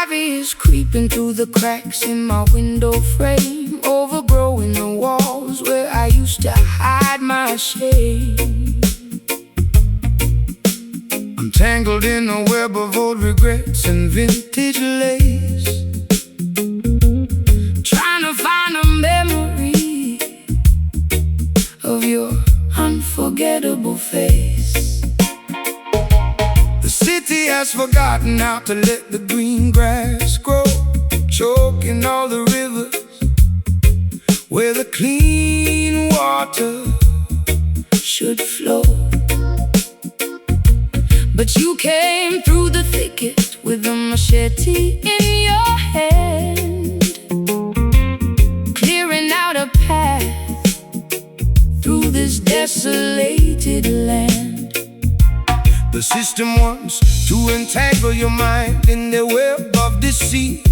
Ivy is creeping through the cracks in my window frame, overgrowing the walls where I used to hide my shame. I'm tangled in a web of old regrets and vintage lace, trying to find a memory of your unforgettable face. The city has forgotten how to let the green grass grow, choking all the rivers where the clean water should flow. But you came through the thicket with a machete in your hand, clearing out a path through this desolated land. The system wants to entangle your mind in their web of deceit,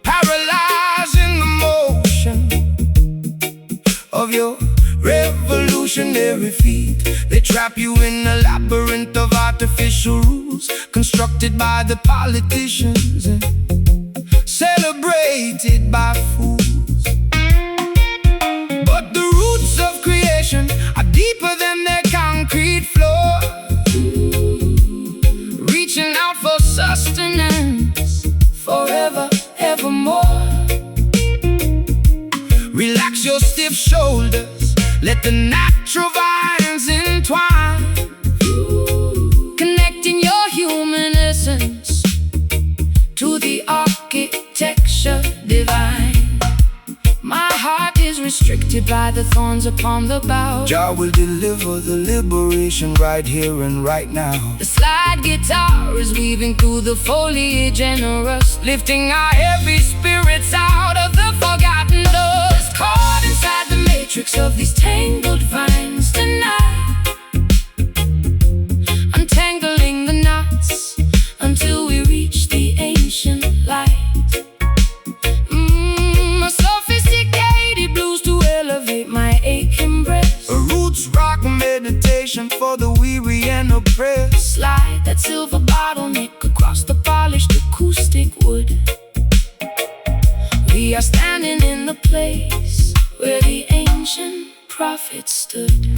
paralyzing the motion of your revolutionary feet. They trap you in a labyrinth of artificial rules constructed by the politicians and celebrated by fools. But the roots of creation are deeper than their concrete floor, reaching out for sustenance forever, evermore. Relax your stiff shoulders, let the natural vines entwine, connecting your human essence to the architecture divine. My heart is restricted by the thorns upon the bough. Jah will deliver the liberation right here and right now. The slide guitar is weaving through the foliage, generous, lifting our heavy spirits out of the forgotten dust. Caught inside the matrix of these tangled vines tonight, untangling the knots until we reach the ancient light. A sophisticated blues to elevate my aching breast, a roots rock meditation for the weary and oppressed. Slide that silver bottleneck across the polished acoustic wood. We are standing in the place where the ancient prophets stood.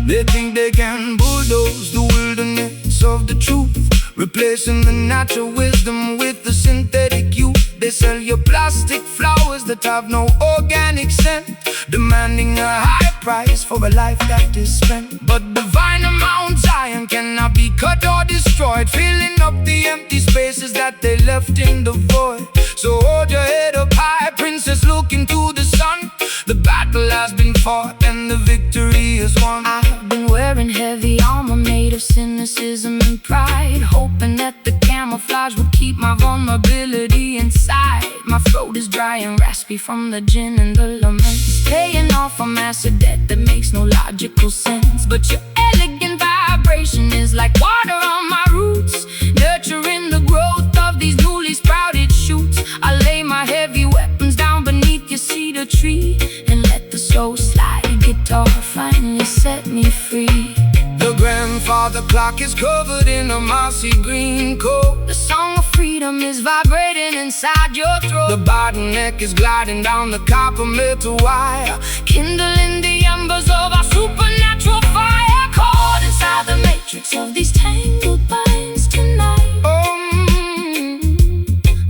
They think they can bulldoze the wilderness of the truth, replacing the natural wisdom with the synthetic youth. They sell you plastic flowers that have no organic scent, demanding a high price for a life that is spent. But divine Mount Zion cannot be cut or destroyed, filling up the empty spaces that they left in the void. So hold your head up high, princess, look into the sun. The battle has been fought and the victory is won. I've been wearing heavy armor made of cynicism and pride, hoping that the camouflage would keep my vulnerability inside. My throat is dry and raspy from the gin and the laments, paying off a massive debt that makes no logical sense. But your elegant vibration is like water on my roots, nurturing the growth of these newly sprouted shoots. I lay my heavy weapons down beneath your cedar tree and let the soul slide guitar finally set me free. The grandfather clock is covered in a mossy green coat. The song of freedom is vibrating inside your throat. The bottleneck is gliding down the copper metal wire, kindling the embers of our supernatural fire. Caught inside the matrix of these tangled vines tonight,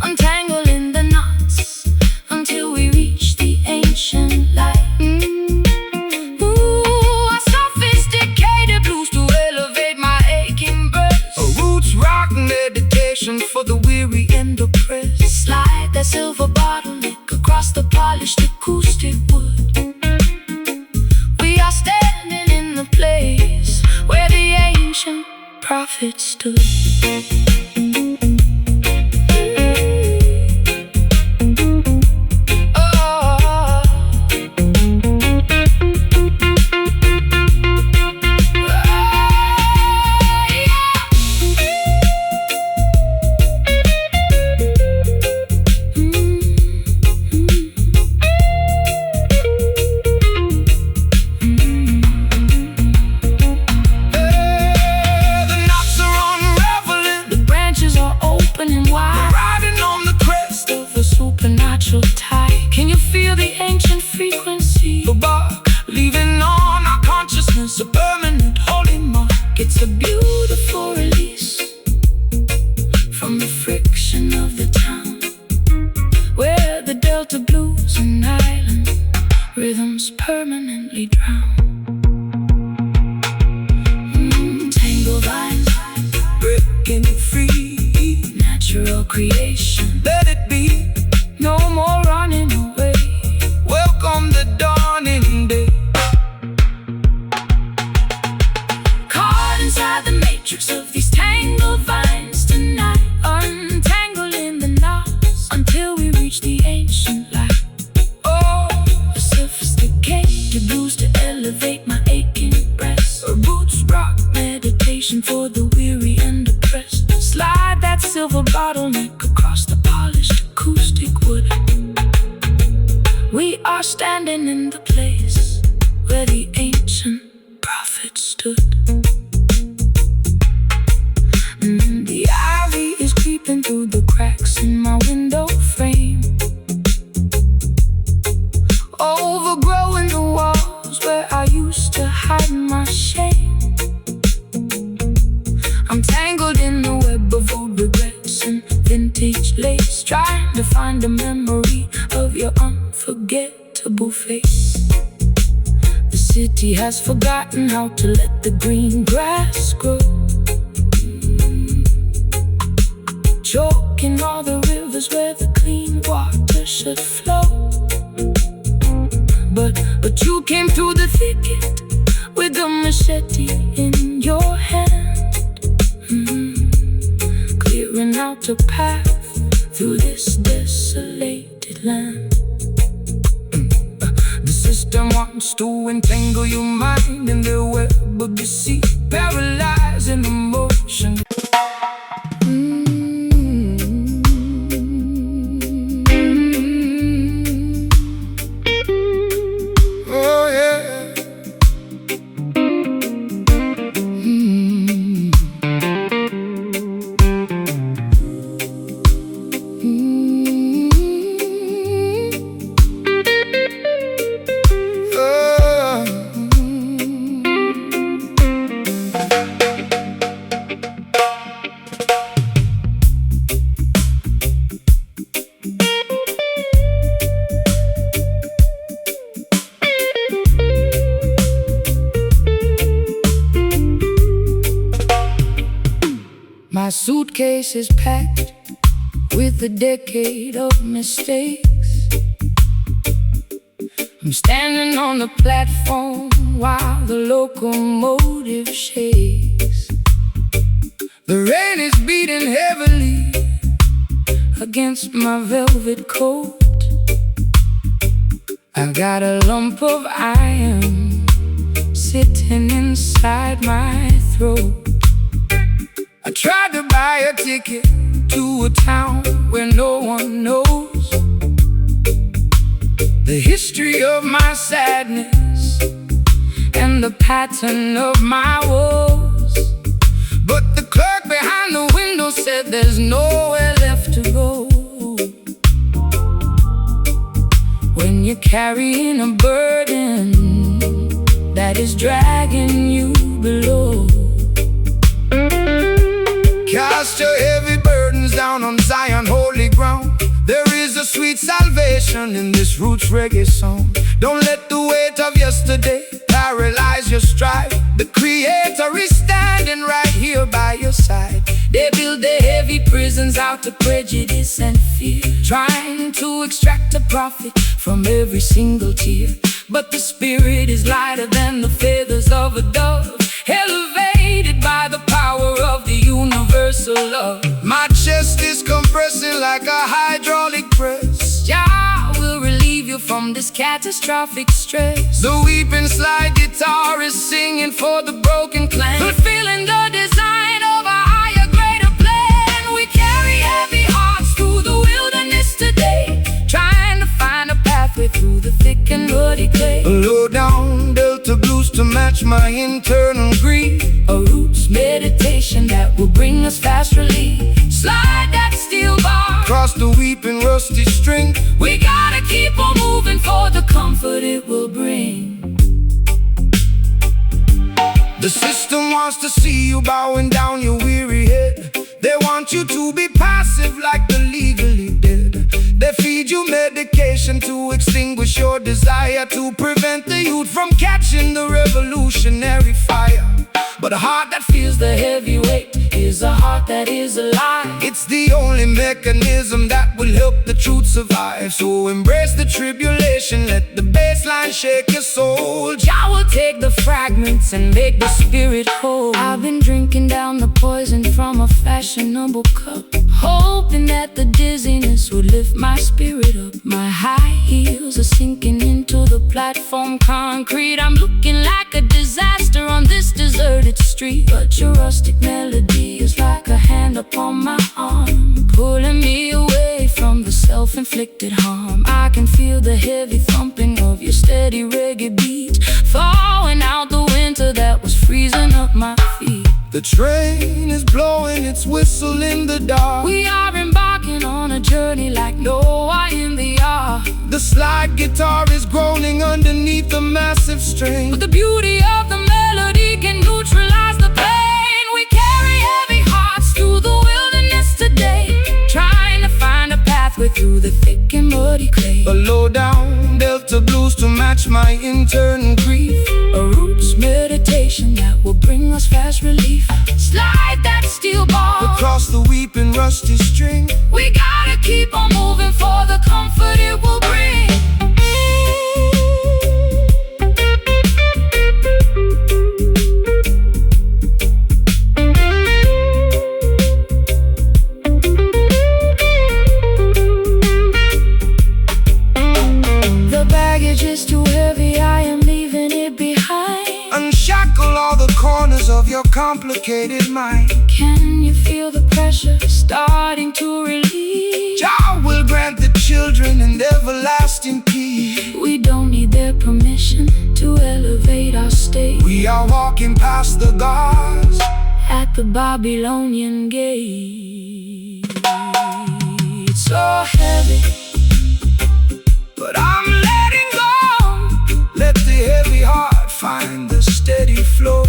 untangling the knots until we reach the ancient light. For the weary and oppressed, slide that silver bottleneck across the polished acoustic wood. We are standing in the place where the ancient prophets stood. creation. Let it be, no more running away. Welcome the dawning day. Caught inside the matrix of these tangled vines tonight, untangling the knots until we reach the ancient light. Oh, a sophisticated blues to elevate my aching breast. Her boots rock meditation for the weary and oppressed. Slide that silver bottleneck across the polished acoustic wood. We are standing in the place where the ancient prophet stood. The ivy is creeping through the cracks in my window frame, overgrowing the walls where I used to hide my shame. I'm tangled in the web of old regrets and vintage lace, trying to find a memory of your unforgettable face. The city has forgotten how to let the green grass grow, choking all the rivers where the clean water should flow. But you came through the thicket with a machete in your hand, clearing out a path through this desolated land. The system wants to entangle your mind in the web of deceit, paralyzing emotion. My suitcase is packed with a decade of mistakes. I'm standing on the platform while the locomotive shakes. The rain is beating heavily against my velvet coat. I got a lump of iron sitting inside my throat. I tried to buy a ticket to a town where no one knows the history of my sadness and the pattern of my woes. But the clerk behind the window said there's nowhere left to go when you're carrying a burden that is dragging you below. Cast your heavy burdens down on Zion, holy ground. There is a sweet salvation in this roots reggae song. Don't let the weight of yesterday paralyze your stride. The Creator is standing right here by your side. They build their heavy prisons out of prejudice and fear, trying to extract a profit from every single tear. But the spirit is lighter than the feathers of a dove, elevated by the power of the universal love. My chest is compressing like a hydraulic press. Jah will relieve you from this catastrophic stress. The weeping slide guitar is singing for the broken clan, fulfilling the design of a higher, greater plan. We carry heavy hearts through the wilderness today, trying to find a pathway through the thick and muddy clay. Low down Delta blues to match my internal grief, a roots meditation that will bring us fast relief. Slide that steel bar across the weeping rusty string. We gotta keep on moving for the comfort it will bring. The system wants to see you bowing down your weary head. They want you to be passive like the legally dead. They feed you medication to extinguish your desire, to prevent the youth from catching the revolutionary fire. But a heart that feels the heavy weight is a heart that is alive. It's the only mechanism that will help the truth survive. So embrace the tribulation, let the bass line shake your soul. Jah will take the fragments and make the spirit whole. I've been drinking down the poison from a fashionable cup, hoping that the dizziness would lift my spirit up. My high heels are sinking into the platform concrete. I'm looking like a disaster on this deserted street, but your rustic melody is like a hand upon my arm, pulling me away from the self-inflicted harm. I can feel the heavy thumping of your steady reggae beat, thawing out the winter that was freezing up my feet. The train is blowing its whistle in the dark. We are embarking on a journey like Noah in the ark. The slide guitar is groaning underneath the massive strain, but the beauty of the melody can neutralize the pain. We carry heavy hearts through the wilderness today, trying to find a pathway through the thick and muddy clay. A low down Delta blues to match my internal grief, a roots meditation that will bring us fast relief. Slide that steel bar across the weeping rusty string. We gotta keep on moving for the comfort it will bring. The baggage is too heavy, I am leaving it behind. Unshackle all the corners of your complicated mind. Can you feel the pressure starting to release? Jah will grant the children an everlasting peace. We don't need their permission to elevate our state. We are walking past the gods at the Babylonian gate. It's so heavy, but I'm letting go. Let the heavy heart find the steady flow.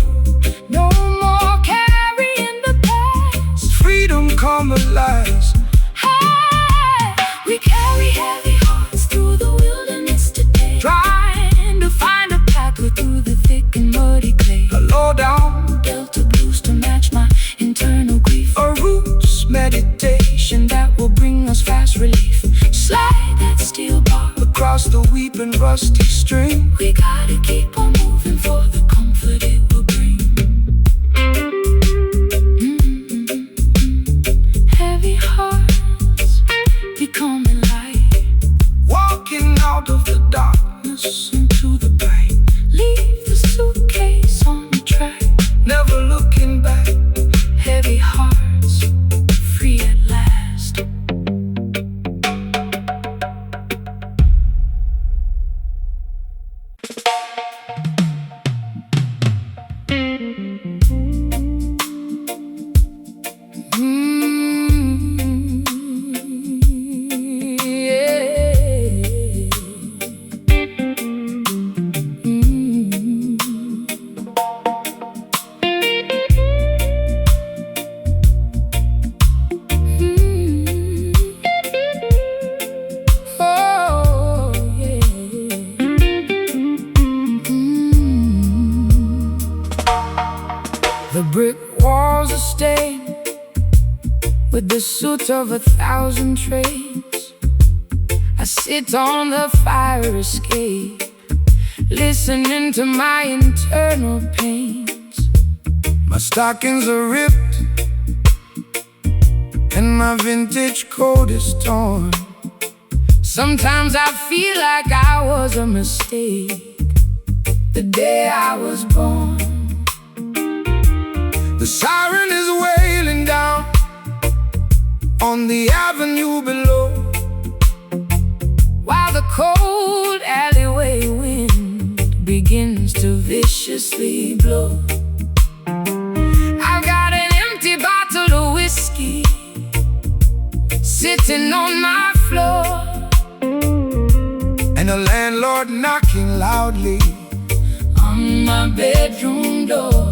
No more carrying the past. Freedom come alive. Hey, we carry heavy hearts through the wilderness today, trying to find a pathway through the thick and muddy clay. A low down Delta blues to match my internal grief, a roots meditation that will bring us fast relief. Slide that steel bar across the weeping rusty string. We gotta keep on moving for the comfort it will bring. Heavy hearts becoming light, walking out of the darkness into the bright. Leave the suitcase on the track, never looking back. Heavy hearts, free at last. The brick walls are stained with the soot of 1,000 trades. I sit on the fire escape, listening to my internal pains. My stockings are ripped and my vintage coat is torn. Sometimes I feel like I was a mistake the day I was born. The siren is wailing down on the avenue below, while the cold alleyway wind begins to viciously blow. I've got an empty bottle of whiskey sitting on my floor, and a landlord knocking loudly on my bedroom door.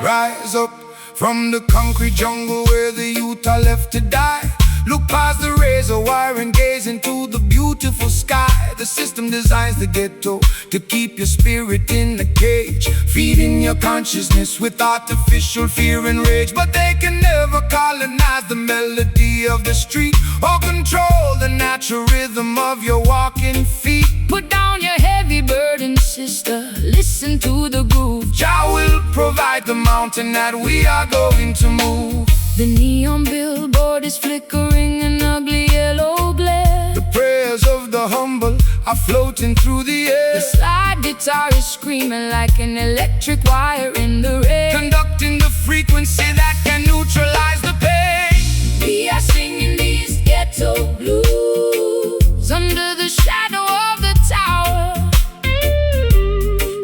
Rise up from the concrete jungle where the youth are left to die. Look past the razor wire and gaze into the beautiful sky. The system designs the ghetto to keep your spirit in a cage, feeding your consciousness with artificial fear and rage. But they can never colonize the melody of the street or control the natural rhythm of your walking feet. Put down your heavy burden, sister, listen to the groove. Jah will provide the mountain that we are going to move. The neon billboard is flickering an ugly yellow glare. The prayers of the humble are floating through the air. The slide guitar is screaming like an electric wire in the rain, conducting the frequency that can neutralize the pain. We are singing these ghetto blues under the shadow of the tower,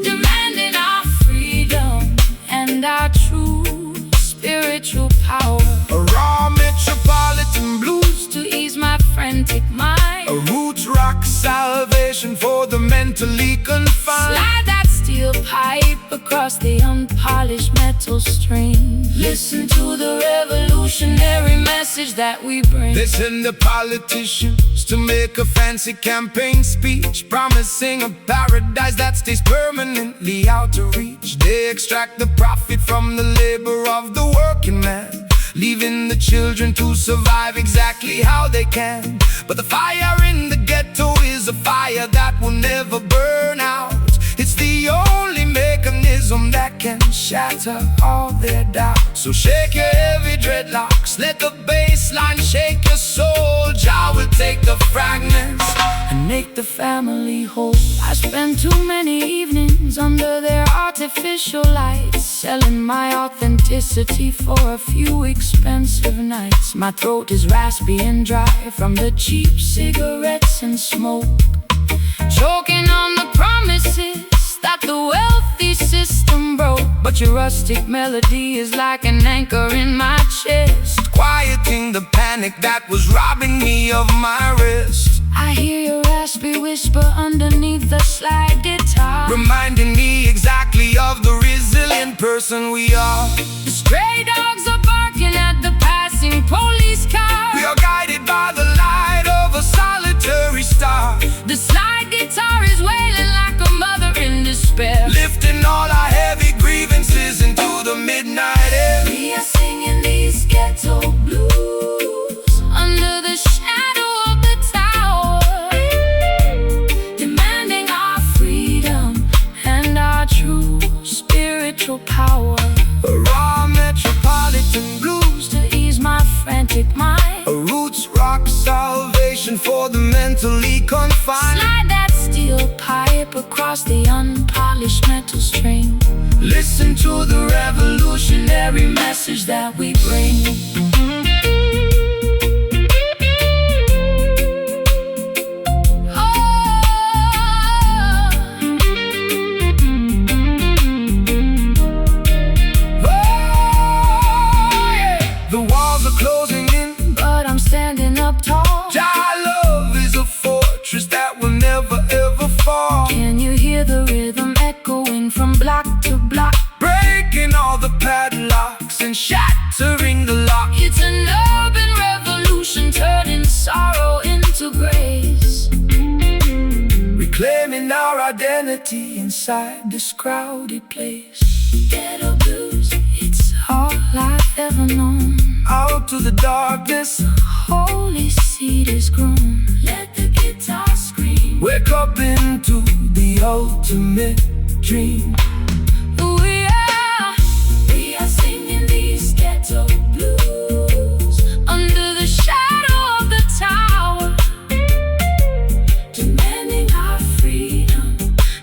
demanding our freedom and our true spiritual power. A raw metropolitan blues to ease my frantic mind, a roots rock salvation for the mentally confined. Slide that steel pipe across the unpolished metal string. Listen to the revolutionary message that we bring. They send the politicians to make a fancy campaign speech, promising a paradise that stays permanently out of reach. They extract the profit from the labor of the working man, leaving the children to survive exactly how they can. But the fire in the ghetto is a fire that will never burn out. It's the only mechanism that can shatter all their doubts. So shake your heavy dreadlocks, let the bass line shake your soul. Jah will take the fragments and make the family whole. I spent too many evenings under their artificial lights, selling my authenticity for a few expensive nights. My throat is raspy and dry from the cheap cigarettes and smoke, choking on the promises that the wealthy system broke. But your rustic melody is like an anchor in my chest, quieting the panic that was robbing me of my rest. I hear your raspy whisper underneath the slide guitar, reminding me exactly of the resilient person we are. The stray dogs are barking at the passing police car. We are guided by the light of a solitary star. The slide guitar is wailing like a mother in despair, lifting all our heavy grievances into the midnight air. We are singing these ghetto blues under the shadow of the tower, demanding our freedom and our true spiritual power. A raw metropolitan blues to ease my frantic mind, a roots rock salvation for the mentally confined. Slide that steel pipe across the unpolished metal string. Listen to the revolutionary message that we bring. The walls are closing in, but I'm standing up tall. Jah love is a fortress that will never ever fall. Can you hear the rhythm echoing from block to block, breaking all the padlocks and shattering the lock? It's an urban revolution turning sorrow into grace, reclaiming our identity inside this crowded place. Ghetto blues, it's all I've ever known. Out to the darkness, holy seed is grown. Let the guitar scream. Wake up into the ultimate dream. We are singing these ghetto blues under the shadow of the tower, demanding our freedom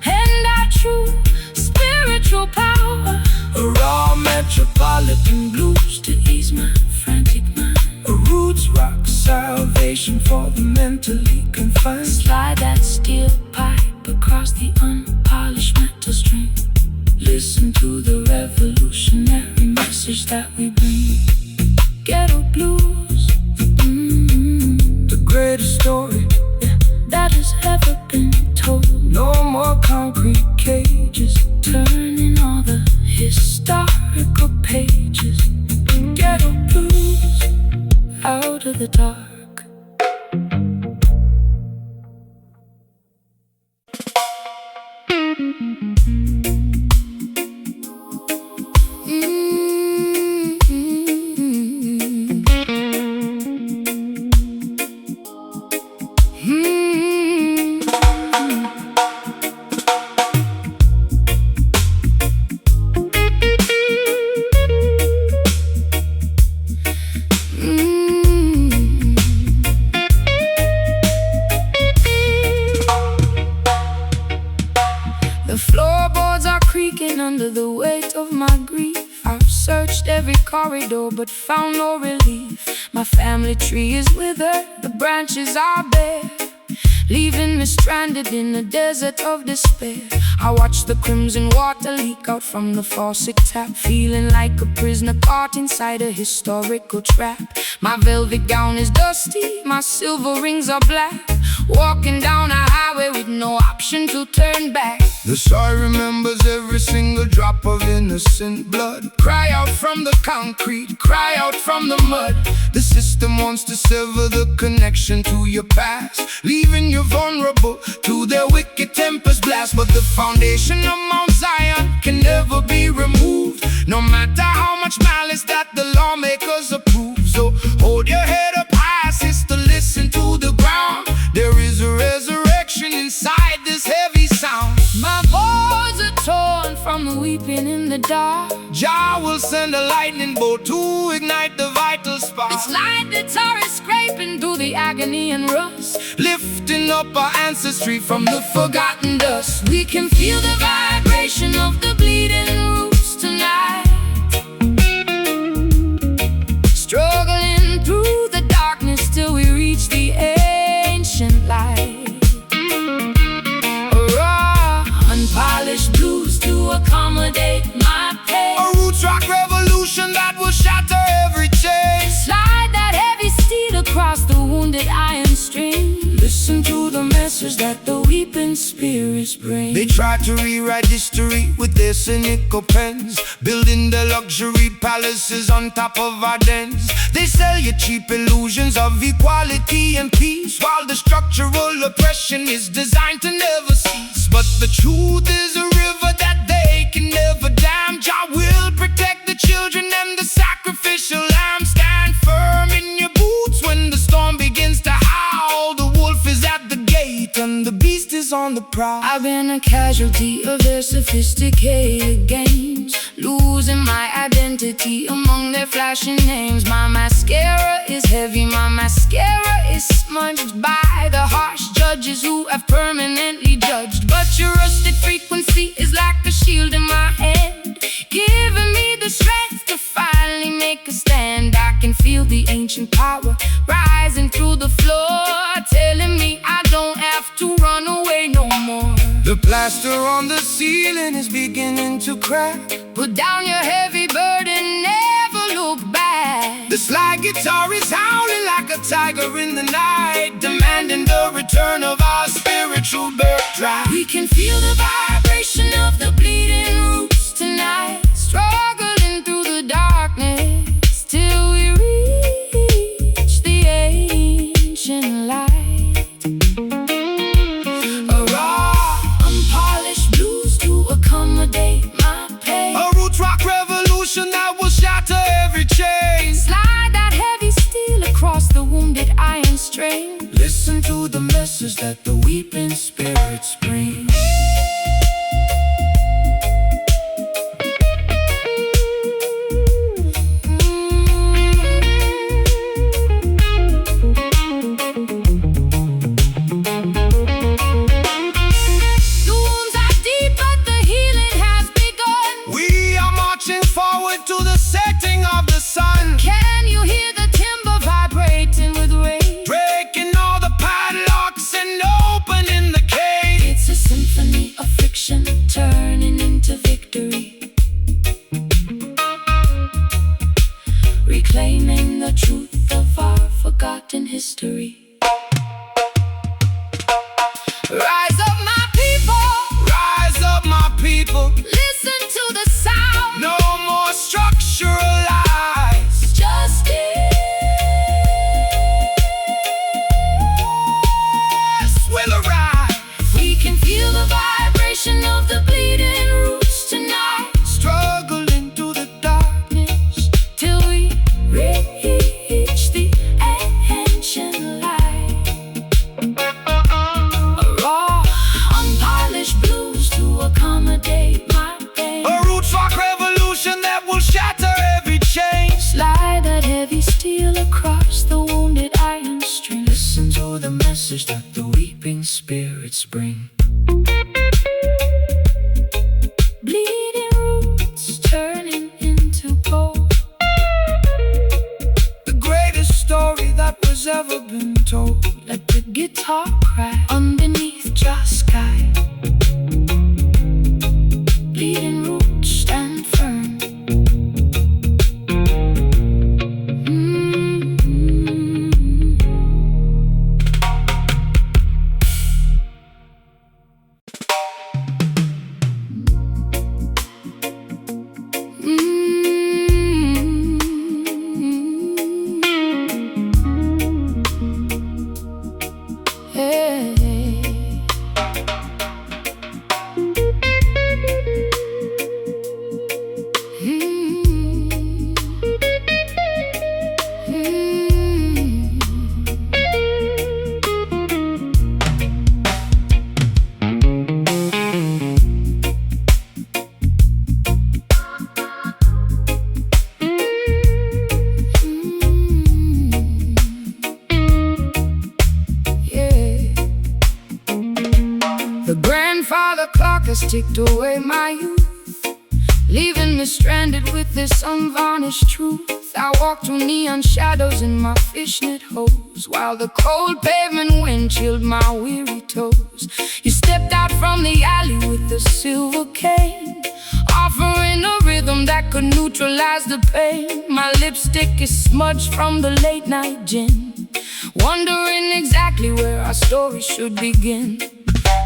and our true spiritual power. A raw metropolitan blues to ease my frantic mind, a roots rock salvation for the mentally confined. Slide that steel pipe across the unpolished metal string. Listen to the revolutionary message that we bring. Ghetto blues, the greatest story that has ever been told. No more concrete cages, turning all the historical pages. Ghetto blues. out of the dark. The floorboards are creaking under the weight of my grief. I've searched every corridor but found no relief. My family tree is withered, the branches are bare, leaving me stranded in a desert of despair. I watch the crimson water leak out from the faucet tap, feeling like a prisoner caught inside a historical trap. My velvet gown is dusty, my silver rings are black, walking down a highway with no option to turn back. The soil remembers every single drop of innocent blood. Cry out from the concrete, cry out from the mud. The system wants to sever the connection to your past, leaving you vulnerable to their wicked tempers blast. But the foundation of Mount Zion can never be removed, no matter how much malice that the lawmakers approve. So hold your head up high, sister, listen to the ground. There is a resurrection inside this heavy sound. My boys are torn from the weeping in the dark. Jah will send a lightning bolt to ignite the vital spark. It's like the tar is scraping through the agony and rust, lifting up our ancestry from the forgotten dust. We can feel the vibration of the bleeding roots tonight, struggling through the darkness till we reach the ancient light. Raw, unpolished blues to accommodate my pain. A roots rock revolution that will shatter every chain. Slide that heavy steel across the wounded iron string. Listen to the message that the weeping spirits bring. They try to rewrite history with their cynical pens, building their luxury palaces on top of our dens. They sell you cheap illusions of equality and peace, while the structural oppression is designed to never cease. But the truth is a river that they can never dam. Jah will protect the children and the sacrificial lamb. Stand firm in your boots when the storm begins to howl. The wolf is at the gate and the beast is on the prowl. I've been a casualty of their sophisticated games, losing my identity among their flashing names. My mascara is heavy, my mascara is smudged by the harsh judges who have permanently judged. But your rusted frequency is like a shield in my hand, giving me the strength to finally make a stand. I can feel the ancient power rising through the floor, telling me I don't have to run away no more. The plaster on the ceiling is beginning to crack. Put down your heavy burden, never look back. The slide guitar is howling like a tiger in the night, demanding the return of our spiritual birthright. We can feel the vibration of the bleeding roots tonight, struggling through the darkness till we reach the ancient light. A raw, unpolished blues to accommodate my pain. A roots rock revolution that will shatter every chain. Slide that heavy steel across the wounded iron string. Listen to the message that the weeping spirits bring. To the setting of the sun. Can you hear the timber vibrating with rage? Breaking all the padlocks and opening the cage. It's a symphony of friction turning into victory, reclaiming the truth of our forgotten history. Rise up, my people. Rise up, my people. Listen to the sound. No more structural lies. Justice has ever been told. Let the guitar cry underneath your sky. Bleeding roots stand firm. Ticked away my youth, leaving me stranded with this unvarnished truth. I walked through neon shadows in my fishnet hose, while the cold pavement wind chilled my weary toes. You stepped out from the alley with a silver cane, offering a rhythm that could neutralize the pain. My lipstick is smudged from the late night gin, wondering exactly where our story should begin.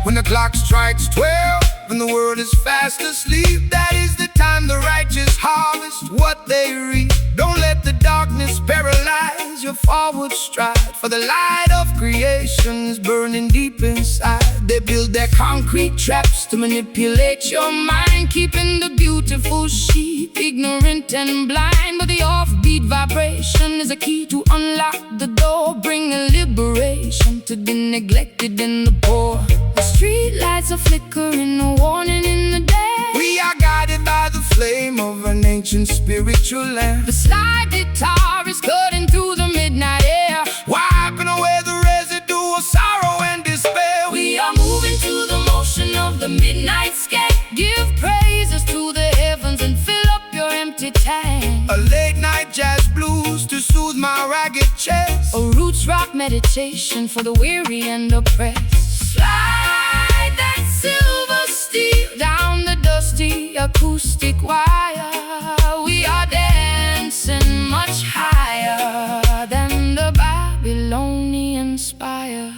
When the clock strikes 12 and the world is fast asleep, that is the time the righteous harvest what they reap. Don't let the darkness paralyze your forward stride, for the light of creation is burning deep inside. They build their concrete traps to manipulate your mind, keeping the beautiful sheep ignorant and blind. But the offbeat vibration is a key to unlock the door, bringing liberation to the neglected and the poor. The street lights are flickering, a warning in the day. We are guided by the flame of an ancient spiritual lamp. The slide guitar is cutting through the midnight air, wiping away the residue of sorrow and despair. We are moving to the motion of the midnight sky. Give praises to the heavens and fill up your empty tank. A late night jazz blues to soothe my ragged chest. A roots rock meditation for the weary and oppressed. Slide that silver steel down the dusty acoustic wire. We are dancing much higher than the Babylonian spire.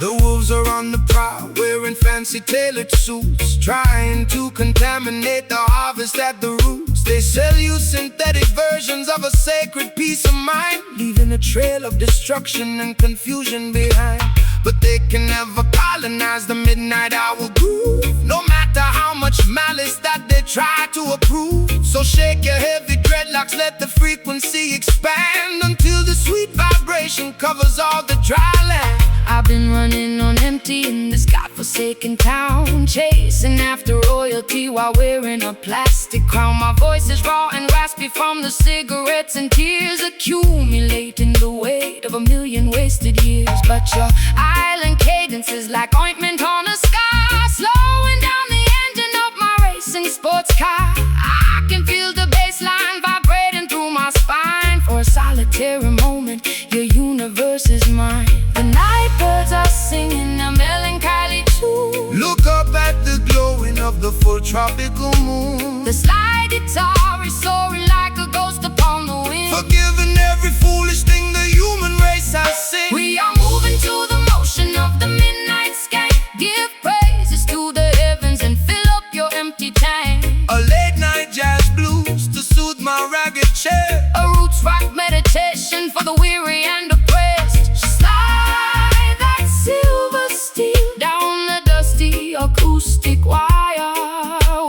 The wolves are on the prowl, wearing fancy tailored suits, trying to contaminate the harvest at the roots. They sell you synthetic versions of a sacred peace of mind, leaving a trail of destruction and confusion behind. But they can never colonize the midnight hour groove, no matter how much malice that they try to approve. So shake your heavy dreadlocks, let the frequency expand, until the sweet vibration covers all the dry land. I've been running on empty in this godforsaken town, chasing after royalty while wearing a plastic crown. My voice is raw and raspy from the cigarettes and tears, accumulating the weight of 1,000,000 wasted years. But your island cadence is like ointment on a scar, slowing down the engine of my racing sports car. I can feel the bass line vibrating through my spine. For a solitary moment, your universe is mine. The night birds are singing a melancholy tune. Look up at the glowing of the full tropical moon. The slide guitar is soaring like a ghost upon the wind, forgiving every foolish thing the human race has sinned. We are moving to the motion of the midnight sky. Give praises to the heavens and fill up your empty tank. A late night jazz blues to soothe my ragged chest. A roots rock meditation for the weary and oppressed. Slide that silver steel down the dusty acoustic wire.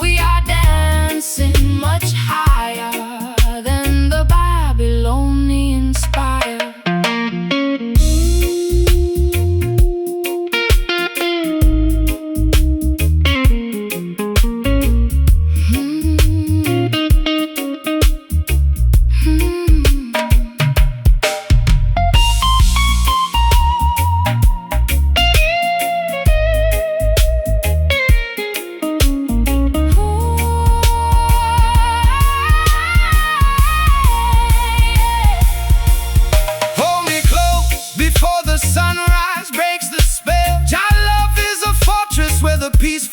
We are dancing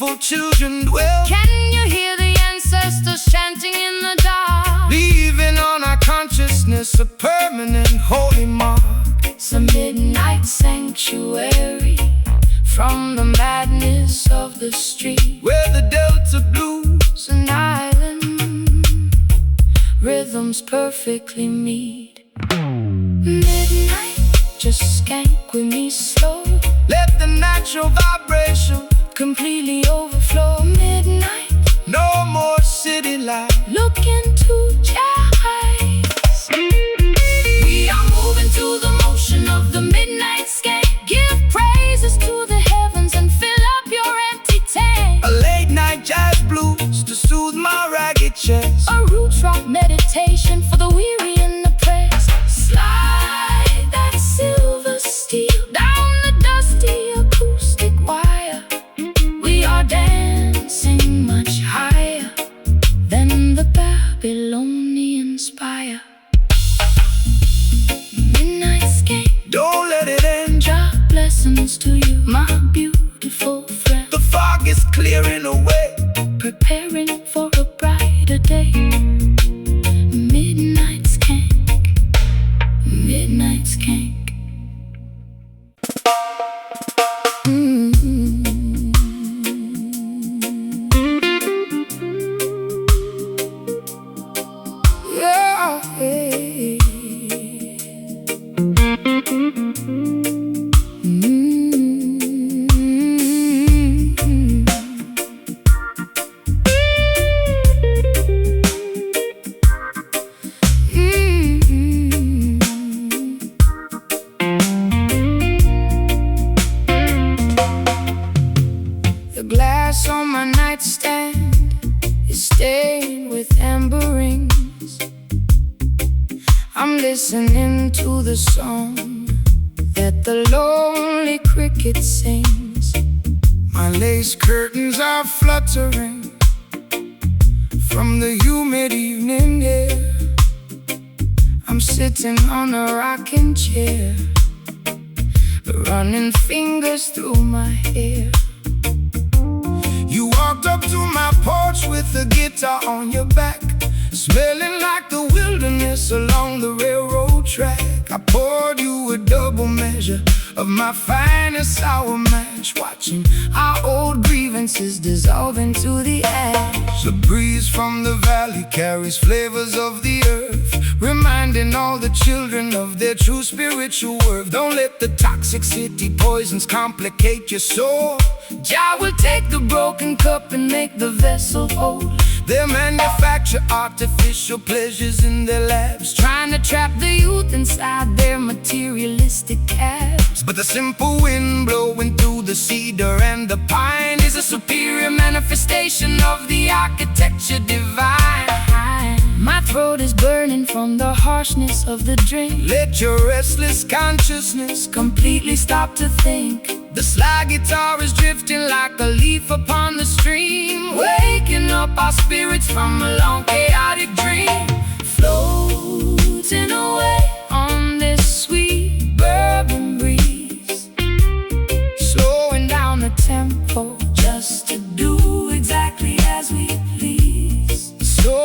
peaceful children dwell. Can you hear the ancestors chanting in the dark? Leaving on our consciousness a permanent holy mark. It's a midnight sanctuary from the madness of the street, where the Delta blues an island rhythms perfectly meet. Midnight, just skank with me slow. Let the natural vibration completely overflow. Midnight, no more city life. look into your eyes. We are moving to the motion of the midnight skank. Give praises to the heavens and fill up your empty tank. A late night jazz blues to soothe my ragged chest. A roots rock meditation for the weary and oppressed. Slide that silver steel down the dusty acoustic wire. We are dancing much higher than the Babylonian spire. Midnight skank, Don't let it end. drop blessings to you, my beautiful friend. The fog is clearing away. Preparing for a brighter day. Midnight skank, midnight skank. Yeah, hey. The glass on my nightstand is stained with amber rings. I'm listening to the song that the lonely cricket sings. My lace curtains are fluttering from the humid evening air. I'm sitting on a rocking chair, running fingers through my hair. You walked up to my porch with a guitar on your back, smelling like the wilderness along the railroad track. I poured you a double measure of my finest sour mash, watching our old grievances dissolve into the ash. The breeze from the valley carries flavors of the earth, reminding all the children of their true spiritual worth. Don't let the toxic city poisons complicate your soul. Jah will take the broken cup and make the vessel whole. They manufacture artificial pleasures in their labs, Trying to trap the youth inside their materialistic cabs. but the simple wind blowing through the cedar and the pine is a superior manifestation of the architecture divine. My throat is burning from the harshness of the drink. Let your restless consciousness Completely stop to think. The slide guitar is drifting like a leaf upon the stream, Waking up our spirits from a long chaotic dream. Floating away on this sweet bourbon breeze, slowing down the tempo just to do exactly as we please. so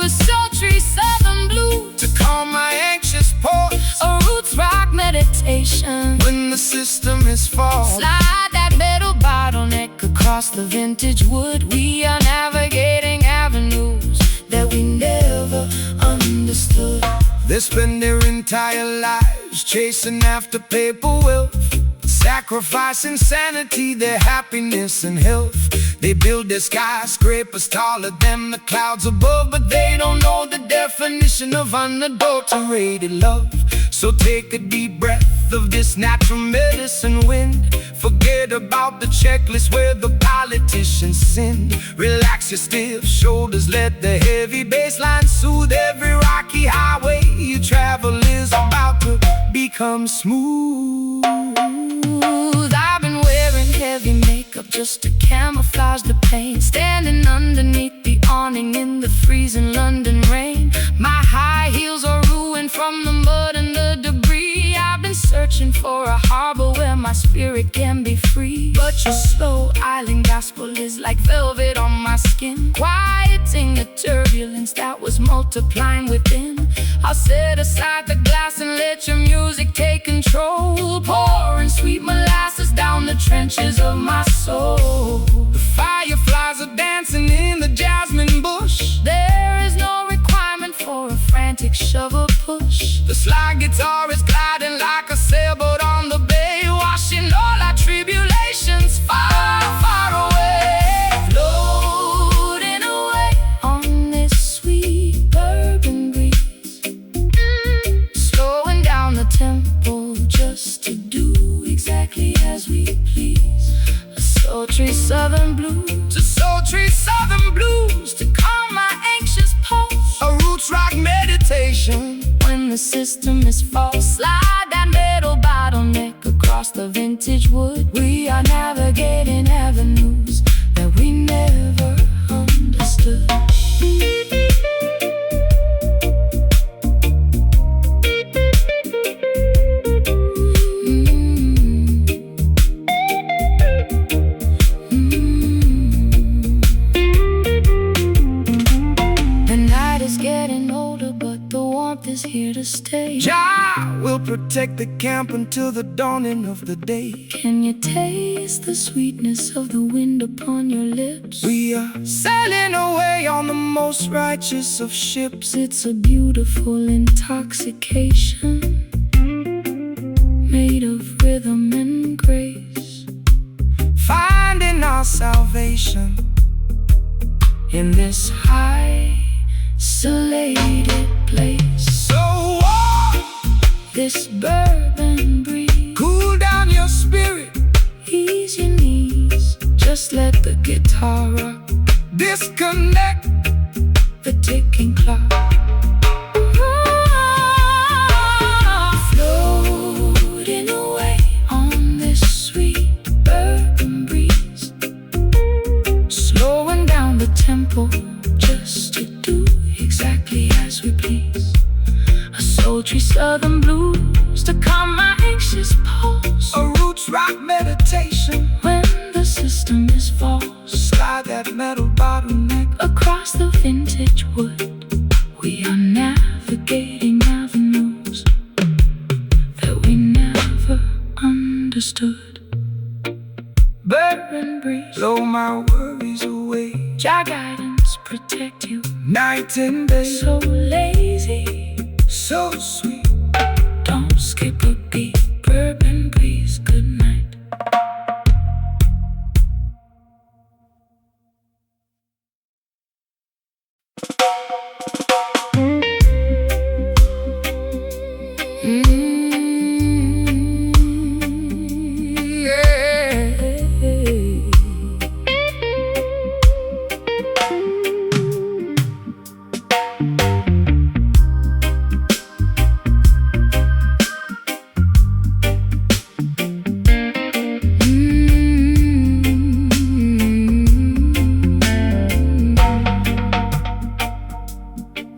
A sultry southern blue, to calm my anxious pulse a roots rock meditation. when the system is false. Slide that metal bottleneck across the vintage wood. We are navigating avenues that we never understood. They spend their entire lives chasing after paper wealth, sacrificing sanity, their happiness and health. They build their skyscrapers taller than the clouds above, but they don't know the definition of unadulterated love. So take a deep breath of this natural medicine wind. Forget about the checklist where the politicians sinned. Relax your stiff shoulders, let the heavy bass line soothe every rocky highway you travel is about to become smooth. I've been wearing heavy makeup just to camouflage the pain, standing underneath the awning in the freezing London rain. My high heels are ruined from the mud and the debris. I've been searching for a harbor where my spirit can be free, but Your slow island gospel is like velvet on my skin, quieting the turbulence that was multiplying within. I'll set aside the glass and let your music take control, pouring sweet molasses down the trenches of my soul. The fireflies are dancing in the jasmine bush. There is no requirement for a frantic shovel push. The slide guitar is gliding like a sailboat on the bay, washing all our tribulations far, far away. Floating away on this sweet bourbon breeze, slowing down the tempo just to do exactly as we please. A sultry southern blues, To sultry southern blues, to calm my anxious pulse. a roots rock meditation. When the system is false, slide that metal bottleneck across the vintage wood. We are navigating avenues that we never understood. The night is getting older, but the warmth is here to stay. Jah will protect the camp until the dawning of the day. Can you taste the sweetness of the wind upon your lips? We are sailing away on the most righteous of ships. It's a beautiful intoxication, made of rhythm and grace, Finding our salvation in this isolated place. so warm. This bourbon breeze, Cool down your spirit. ease your knees. Just let the guitar rock Disconnect. the ticking clock. Floating away on this sweet bourbon breeze, slowing down the tempo just to do exactly as we please. A sultry southern blues to calm my anxious pulse. A roots rock meditation. When the system is false, Slide that metal bottleneck. across the vintage wood, we are navigating avenues that we never understood. Bourbon breeze, Blow my worries away. Jah guidance protect you. Night and day. So lazy, So sweet. don't skip a beat. Bourbon breeze, good night.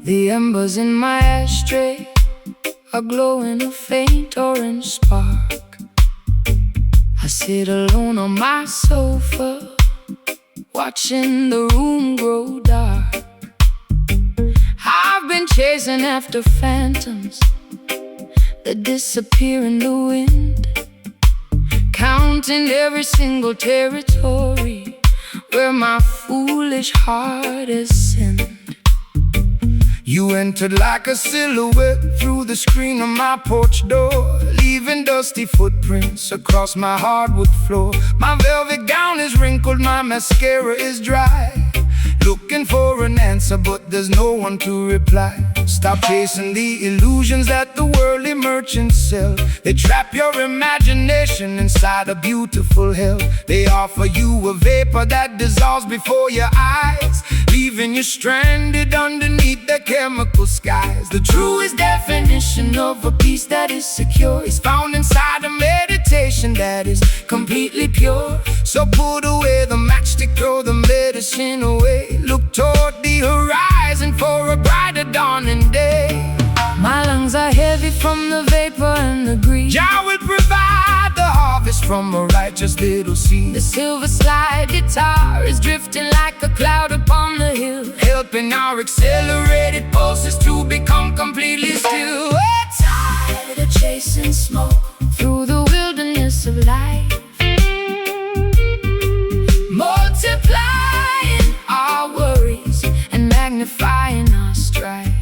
The embers in my ashtray are glowing a faint orange spark. I sit alone on my sofa, watching the room grow dark. I've been chasing after phantoms that disappear in the wind, counting every single territory where my foolish heart has sinned. You entered like a silhouette through the screen of my porch door, leaving dusty footprints across my hardwood floor. My velvet gown is wrinkled, my mascara is dry, looking for an answer, but there's no one to reply. Stop chasing the illusions that the worldly merchants sell. They trap your imagination inside a beautiful hell. They offer you a vapor that dissolves before your eyes, leaving you stranded underneath the chemical skies. The truest definition of a peace that is secure is found inside a meditation that is completely pure. So put away the matchstick, throw the medicine away. Look toward the horizon for a brighter dawning day. My lungs are heavy from the vapor and the grease. Jah will provide the harvest from a righteous just little seeds. The silver slide guitar is drifting like a cloud upon the hill, helping our accelerated pulses to become completely still. We're tired of chasing smoke through the wilderness of life, multiplying our worries and magnifying our strife.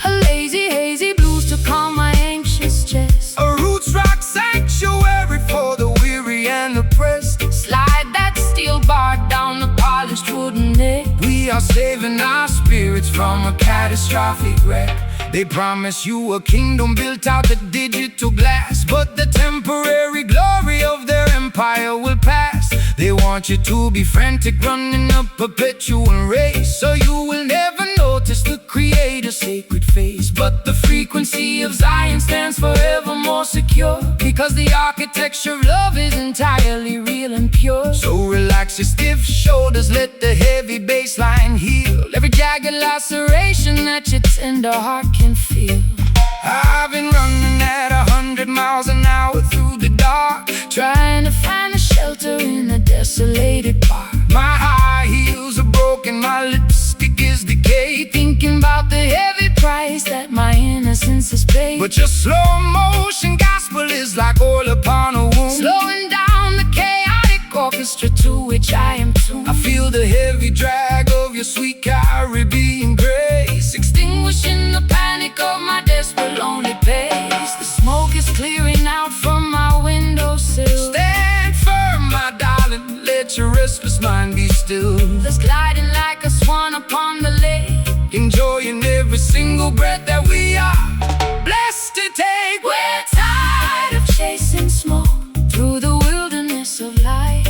A lazy, hazy blues to calm my anxious chest, a roots rock sanctuary for the weary and oppressed. Slide that steel bar down the polished wooden neck. We are saving our spirits from a catastrophic wreck. They promise you a kingdom built out of digital glass, but the temporary glory of their empire will pass. They want you to be frantic, running a perpetual race, so you will never notice the Creator's sacred face. But the frequency of Zion stands forever more secure, because the architecture of love is entirely real and pure. So relax your stiff shoulders, let the heavy bass line heal every jagged laceration that your tender heart can feel. I've been running at 100 miles an hour through the dark, trying to find a shelter in a desolated park. My high heels are broken, my lipstick is decayed, thinking about the heavy price that my innocence has paid. But your slow motion gospel is like oil upon a wound, slowing down the chaotic orchestra to which I am tuned. I feel the heavy drag of your sweet Caribbean grace, extinguishing the panic of my desperate lonely pace. The smoke is clearing out from my windowsill. Stand firm, my darling, let your restless mind be still. Let's gliding like a swan upon the lake, enjoying every single breath that we are blessed to take. We're tired of chasing smoke through the wilderness of life,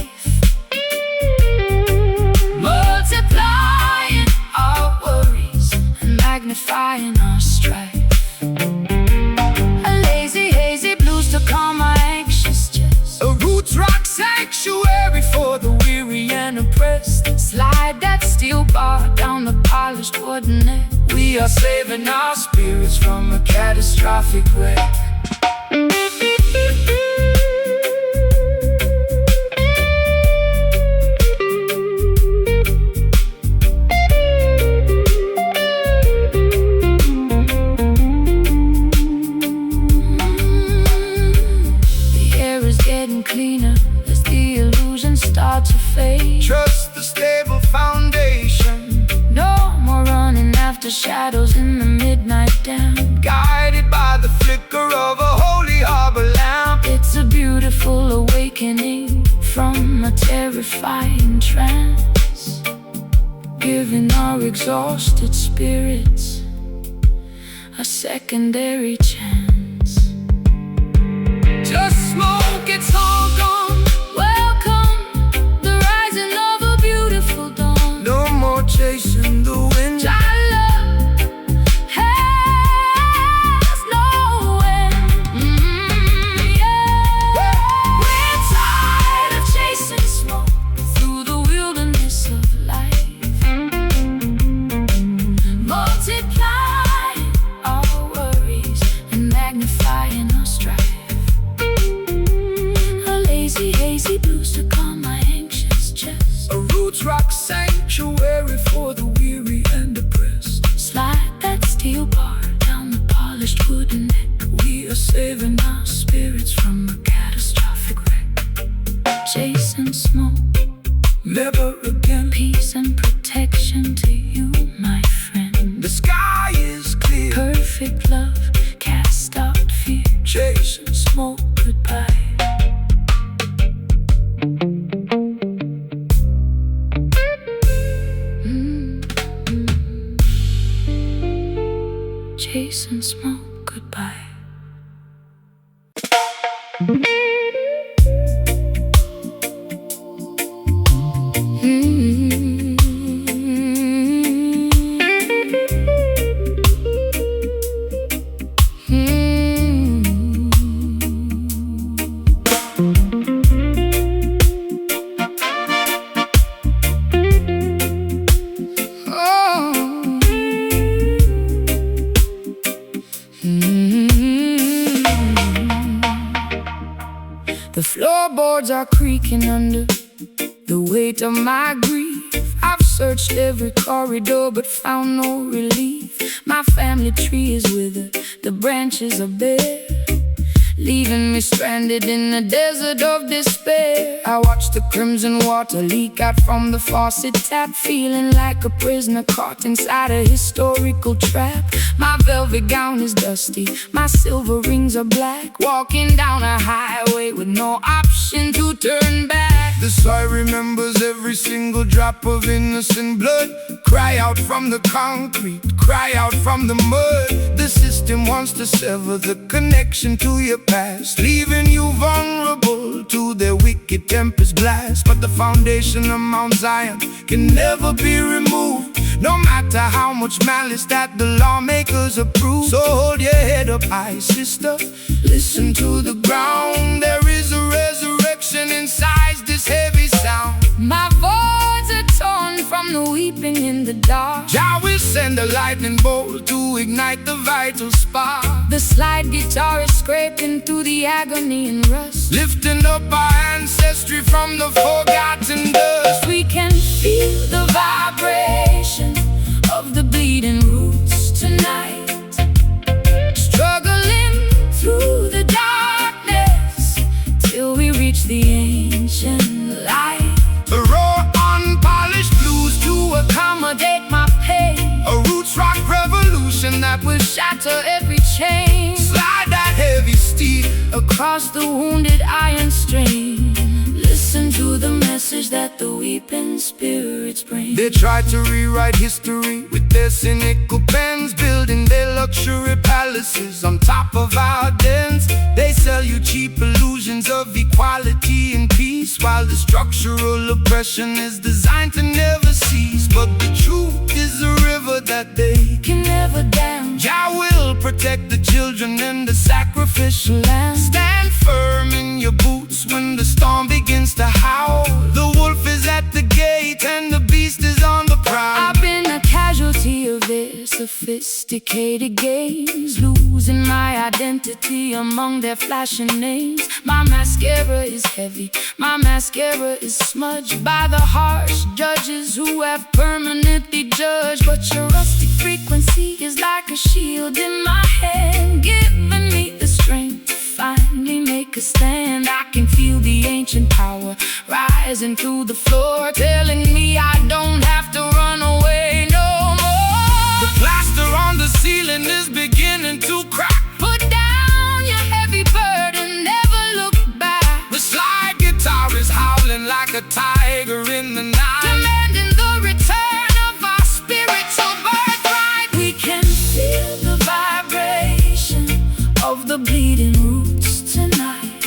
multiplying our worries and magnifying our strife. A lazy, hazy blues to calm my anxious chest, a roots rock sanctuary for the weary and oppressed. Slide that steel bar down the polished wooden neck. We are saving our spirits from a catastrophic wreck. Cleaner as the illusions start to fade. Trust the stable foundation, no more running after shadows in the midnight damp. Guided by the flicker of a holy harbor lamp. It's a beautiful awakening from a terrifying trance, giving our exhausted spirits a secondary chance. Just smoke, it's all gone. Welcome, the rising of a beautiful dawn. No more chasing the wind. Our love has no end. Yeah. We're tired of chasing smoke through the wilderness of life, multiplying our worries and magnifying our strife. Hazy blues to calm my anxious chest, a roots rock sanctuary for the weary and oppressed. Slide that steel bar down the polished wooden neck. We are saving our spirits from a catastrophic wreck. Chasing smoke, never again. Peace and protection to you, my friend. The sky is clear, perfect love cast out fear. Chasing smoke, goodbye. Chasing smoke, goodbye. The floorboards are creaking under the weight of my grief. I've searched every corridor but found no relief. My family tree is withered, the branches are bare, leaving me stranded in a desert of despair. I watch the crimson water leak out from the faucet tap, feeling like a prisoner caught inside a historical trap. My velvet gown is dusty, my silver rings are black, walking down a highway with no option to turn back. The soil remembers every single drop of innocent blood. Cry out from the concrete, cry out from the mud. The system wants to sever the connection to your past, leaving you vulnerable to their wicked tempest blast. But the foundation of Mount Zion can never be removed, no matter how much malice that the lawmakers approve. So hold your head up high, sister, listen to the ground. There is a resurrection inside this heavy sound. My words are torn from the weeping in the dark. Jah will send a lightning bolt to ignite the vital spark. The slide guitar is scraping through the agony and rust, lifting up our ancestry from the forgotten dust. We can feel the vibration of the bleeding roots tonight, struggling through the darkness till we reach the ancient light. A raw, unpolished blues to Accommodate my pain, a roots rock revolution that will shatter every chain, slide that heavy steel across the wounded iron string. Listen to the message that the weeping spirits bring. They try to rewrite history with their cynical pens, building their luxury palaces on top of our dens. They sell you cheap illusions of equality and peace, while the structural oppression is designed to never cease. But the truth is a river that they can never dam. Jah will protect the children and the sacrificial lamb. Stand firm in your boots when the storm begins to howl. The wolf is at the gate and the beast is on the prowl. I've been a casualty of their sophisticated games, losing my identity among their flashing names. My mascara is heavy, my mascara is smudged by the harsh judges who have permanently judged. But your rustic frequency is like a shield in my hand, giving me the strength to finally make a stand. I can feel the ancient power rising through the floor, telling me I don't have to run away no more. The plaster on the ceiling is beginning to crack. Put down your heavy burden, never look back. The slide guitar is howling like a tiger in the night, demanding the return of our spiritual birthright. We can feel the vibration of the bleeding roots tonight,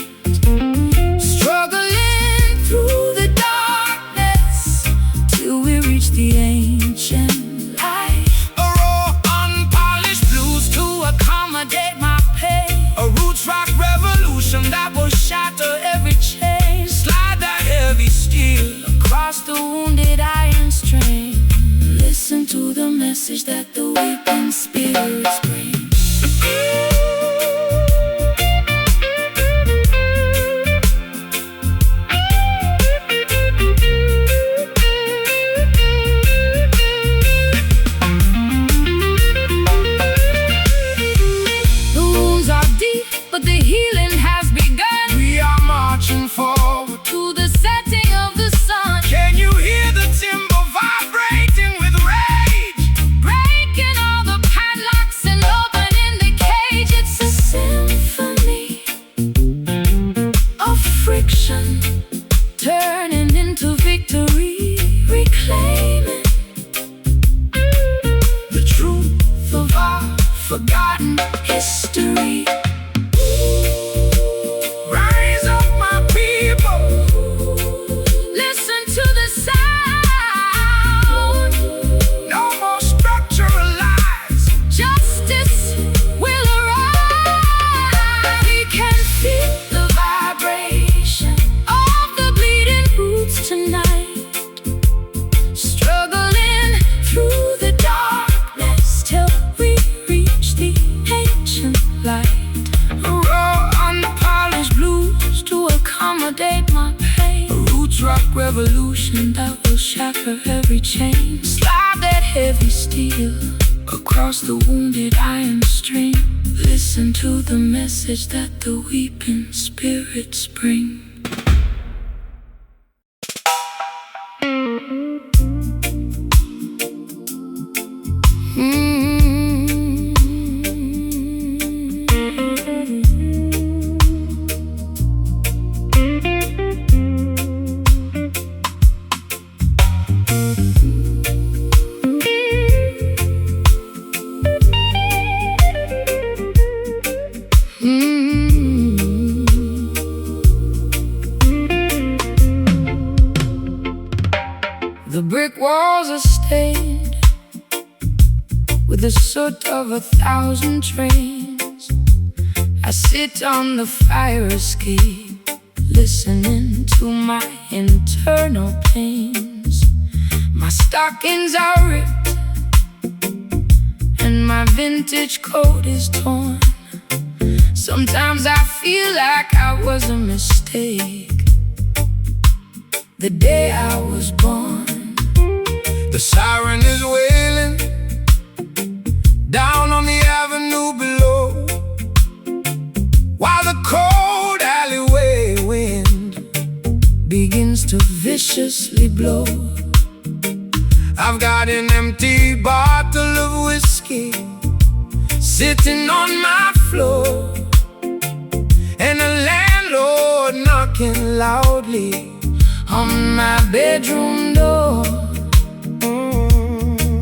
struggling through the darkness till we reach the ancient light. A raw, unpolished blues to Accommodate my pain, a roots rock revolution that will shatter every chain. Slide that heavy steel across the wounded iron string. Listen to the message that the weeping spirits bring. The wounds are deep, but the healing has begun. We are marching forward To the setting of the sun, Can you hear the timber vibrating with rage? breaking all the padlocks and opening the cage. It's a symphony of friction, turning into victory, reclaiming the truth of our forgotten history. Rise up, my people. Listen to the sound. No more structural lies. Justice will arise. We can feel the vibration of the bleeding roots tonight, struggling through the darkness till we reach the ancient light. Raw, unpolished blues To accommodate validate my pain. A roots rock revolution that will shatter every chain. Slide that heavy steel across the wounded iron string. Listen to the message that the weeping spirits bring. The brick walls are stained with the soot of 1,000 trains. I sit on the fire escape, listening to my internal pains. My stockings are ripped and my vintage coat is torn. Sometimes I feel like I was a mistake the day I was born. The siren is wailing down on the avenue below, while the cold alleyway wind begins to viciously blow. I've got an empty bottle of whiskey sitting on my floor, and a landlord knocking loudly on my bedroom door.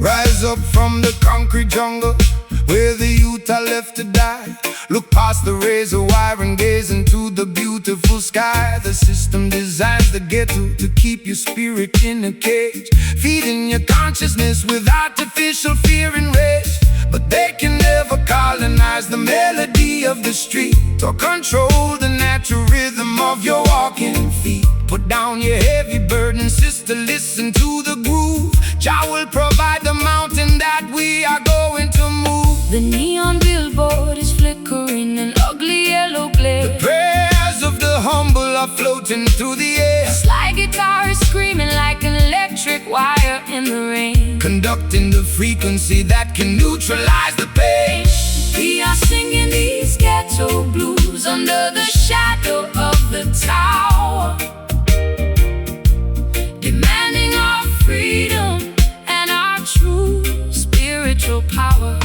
Rise up from the concrete jungle where the youth are left to die. Look past the razor wire and gaze into the beautiful sky. The system designs the ghetto to keep your spirit in a cage, feeding your consciousness with artificial fear and rage. But they can never colonize the melody of the street or control the natural rhythm of your walking feet. Put down your heavy burden, sister, listen to the groove. Jah will provide the mountain that we are going to move. The neon billboard is flickering in ugly yellow glare. The prayers of the humble are floating through the air. A slide guitar is screaming like an electric wire in the rain, conducting the frequency that can neutralize the pain. We are singing these ghetto blues under the shadow of the tower, demanding our freedom and our true spiritual power.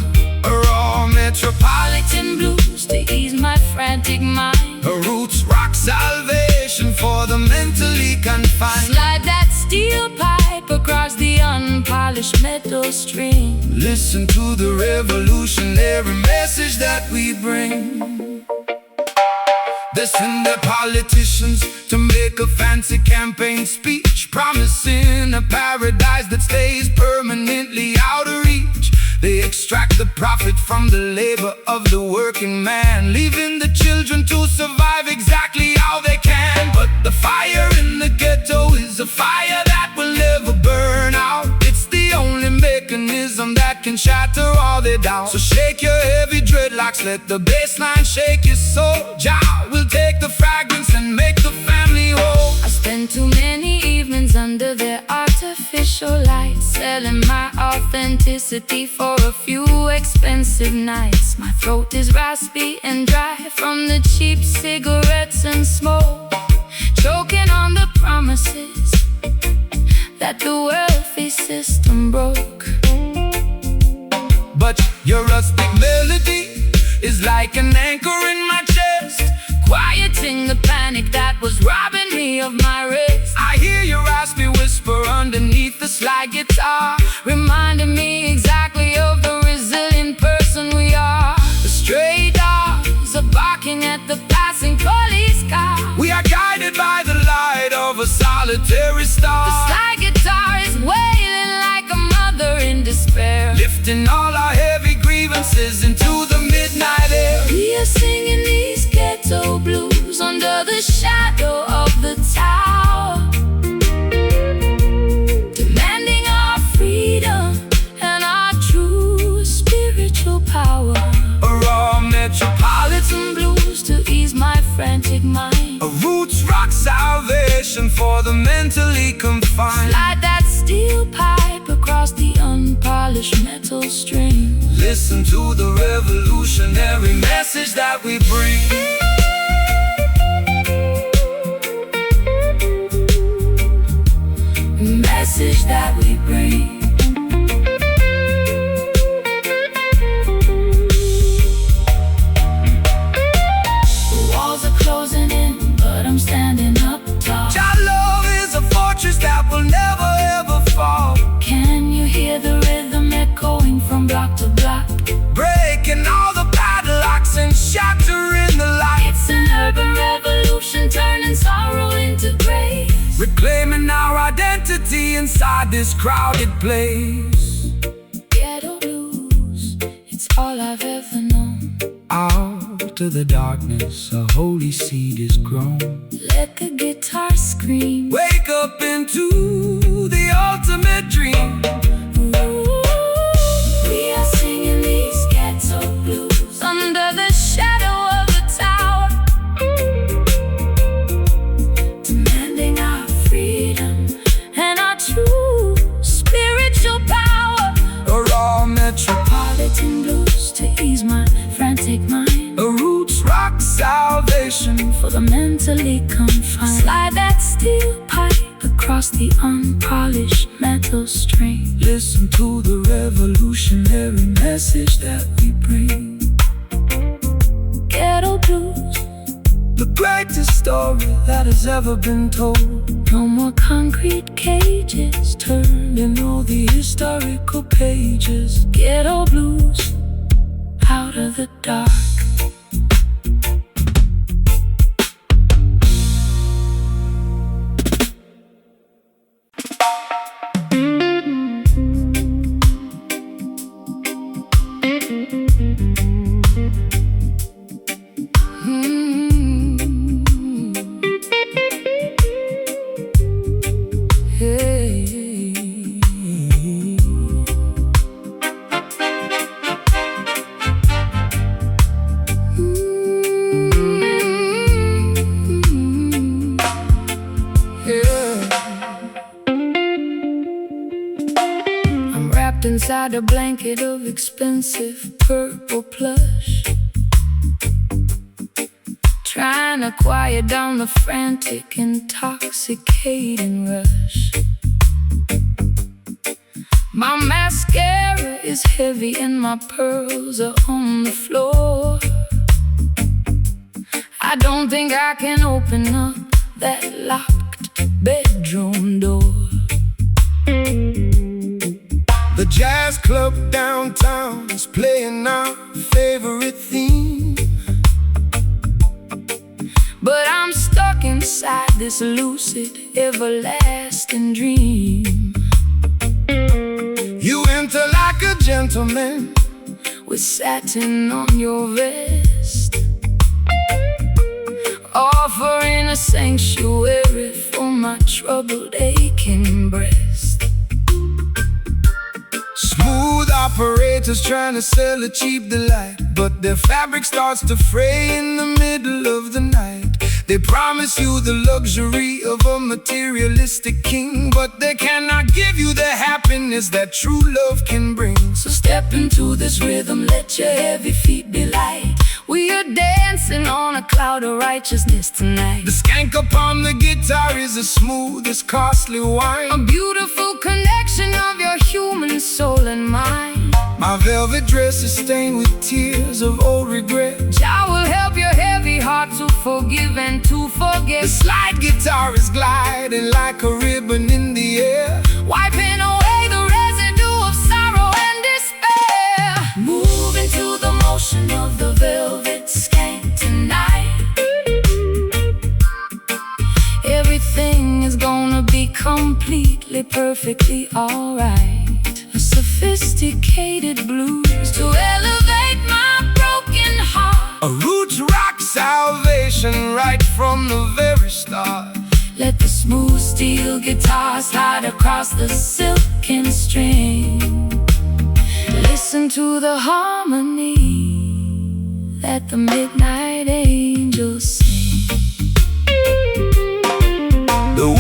A raw metropolitan Blues to ease my frantic mind. A roots rock salvation for the mentally confined. Slide that steel pipe across the unpolished metal string. Listen to the revolutionary message that we bring. They send their politicians to make a fancy campaign speech, promising a paradise that stays permanently out of reach. They extract the profit from the labor of the working man, leaving the children to survive exactly how they can. But the fire in the ghetto is a fire that will never burn out. It's the only mechanism that can shatter all their doubts. So shake your heavy dreadlocks, let the bass line shake your soul. Jah will take the fragments and make the family whole. I spend too many evenings under their artificial lights, selling my authenticity for a few expensive nights. My throat is raspy and dry from the cheap cigarettes and smoke, choking on the promises that the wealthy system broke. But your rustic melody is like an anchor in my chest, quieting the panic that was robbing me of my rest. I hear your raspy whisper underneath the slide guitar, reminding me exactly of the resilient person we are. The stray dogs are barking at the passing police car. We are guided by the light of a solitary star. The slide guitar is wailing like a mother in despair, lifting all our heavy grievances into the midnight air. We are singing these ghetto blues under the shadow of the tower, demanding our freedom and our true spiritual power. A raw metropolitan Some blues to ease my frantic mind. A roots rock sound solution for the mentally confined. Slide that steel pipe across the unpolished metal string. Listen to the revolutionary message that we bring. Message that we bring. The walls are closing in, but I'm standing up tall. Your love is a fortress that will never ever fall. Can you hear the rhythm echoing from block to block? Breaking all the padlocks and shattering the light. It's an urban revolution, turning sorrow into grace. Reclaiming our identity inside this crowded place. Ghetto blues, it's all I've ever known. Out of the darkness, a holy seed is grown. Let the guitar scream. Wake up into the ultimate dream. Ooh, we are singing these ghetto blues under the shadow of the tower, demanding our freedom and our true spiritual power. A raw Metropolitan blues to ease my frantic mind. a roots rock salvation. For the mentally confined. Slide that steel pipe across the unpolished metal string. Listen to the revolutionary message that we bring. Ghetto blues, The greatest story that has ever been told. no more concrete cages turned In all the historical pages. ghetto blues out of the dark. Inside a blanket of expensive purple plush, trying to quiet down the frantic, intoxicating rush. My mascara is heavy and my pearls are on the floor. I don't think I can open up that locked bedroom door. The jazz club downtown is playing our favorite theme, but I'm stuck inside this lucid, everlasting dream. You enter like a gentleman with satin on your vest, offering a sanctuary for my troubled, aching breast. Smooth operators trying to sell a cheap delight, but their fabric starts to fray in the middle of the night. They promise you the luxury of a materialistic king, but they cannot give you the happiness that true love can bring. So step into this rhythm, let your heavy feet be light. We are dancing on a cloud of righteousness tonight. The skank upon the guitar is as smooth as costly wine, a beautiful connection of your human soul and mind. My velvet dress is stained with tears of old regret. Jah will help your heavy heart to forgive and to forget. The slide guitar is gliding like a ribbon in the air, wiping away the residue of sorrow and despair. Move into the motion of the velvet skank tonight. Everything is gonna be completely, perfectly alright. A sophisticated blues to elevate my broken heart. a roots rock salvation right from the very start. Let the smooth steel guitar slide across the silken string. Listen to the harmony that the midnight angels sing. The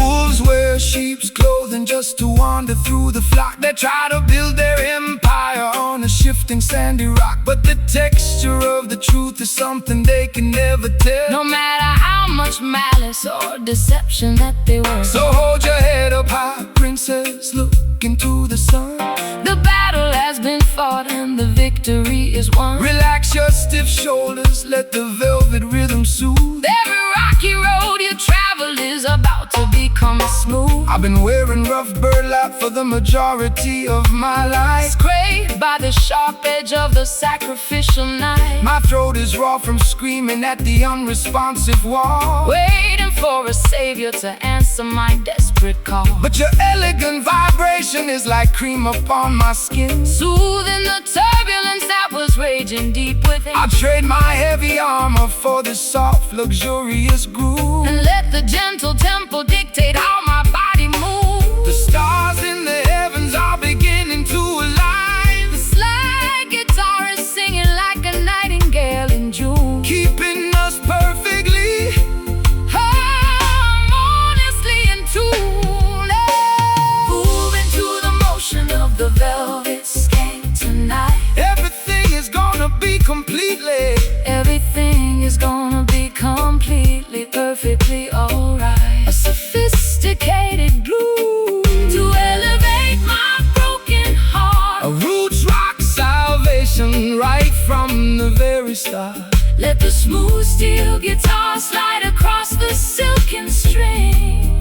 try to build their empire on a shifting sandy rock, but the texture of the truth is something they can never tell. No matter how much malice or deception that they were. So hold your head up high, princess, look into the sun. The battle has been fought and the victory is won. Relax your stiff shoulders, let the velvet rhythm soothe. Every rocky road you travel is about to become smooth. I've been wearing rough burlap for the majority of my life, Scraped by the sharp edge of the sacrificial knife. my throat is raw from screaming at the unresponsive wall. Waiting for a savior to answer my desperate call. But your elegant vibration is like cream upon my skin, Soothing the turbulence that was raging deep within. I trade my heavy armor for this soft, luxurious groove. And let the gentle tempo dictate how my body moves. The stars in the heavens are beginning to align. The slide guitar is singing like a nightingale in June, Keeping us perfectly. harmoniously in tune. Moving to the motion of the velvet skank tonight. Everything is gonna be completely. Everything is gonna be completely, perfectly alright. A sophisticated blues to elevate my broken heart. A roots rock salvation right from the very start. Let the smooth steel guitar slide across the silken string.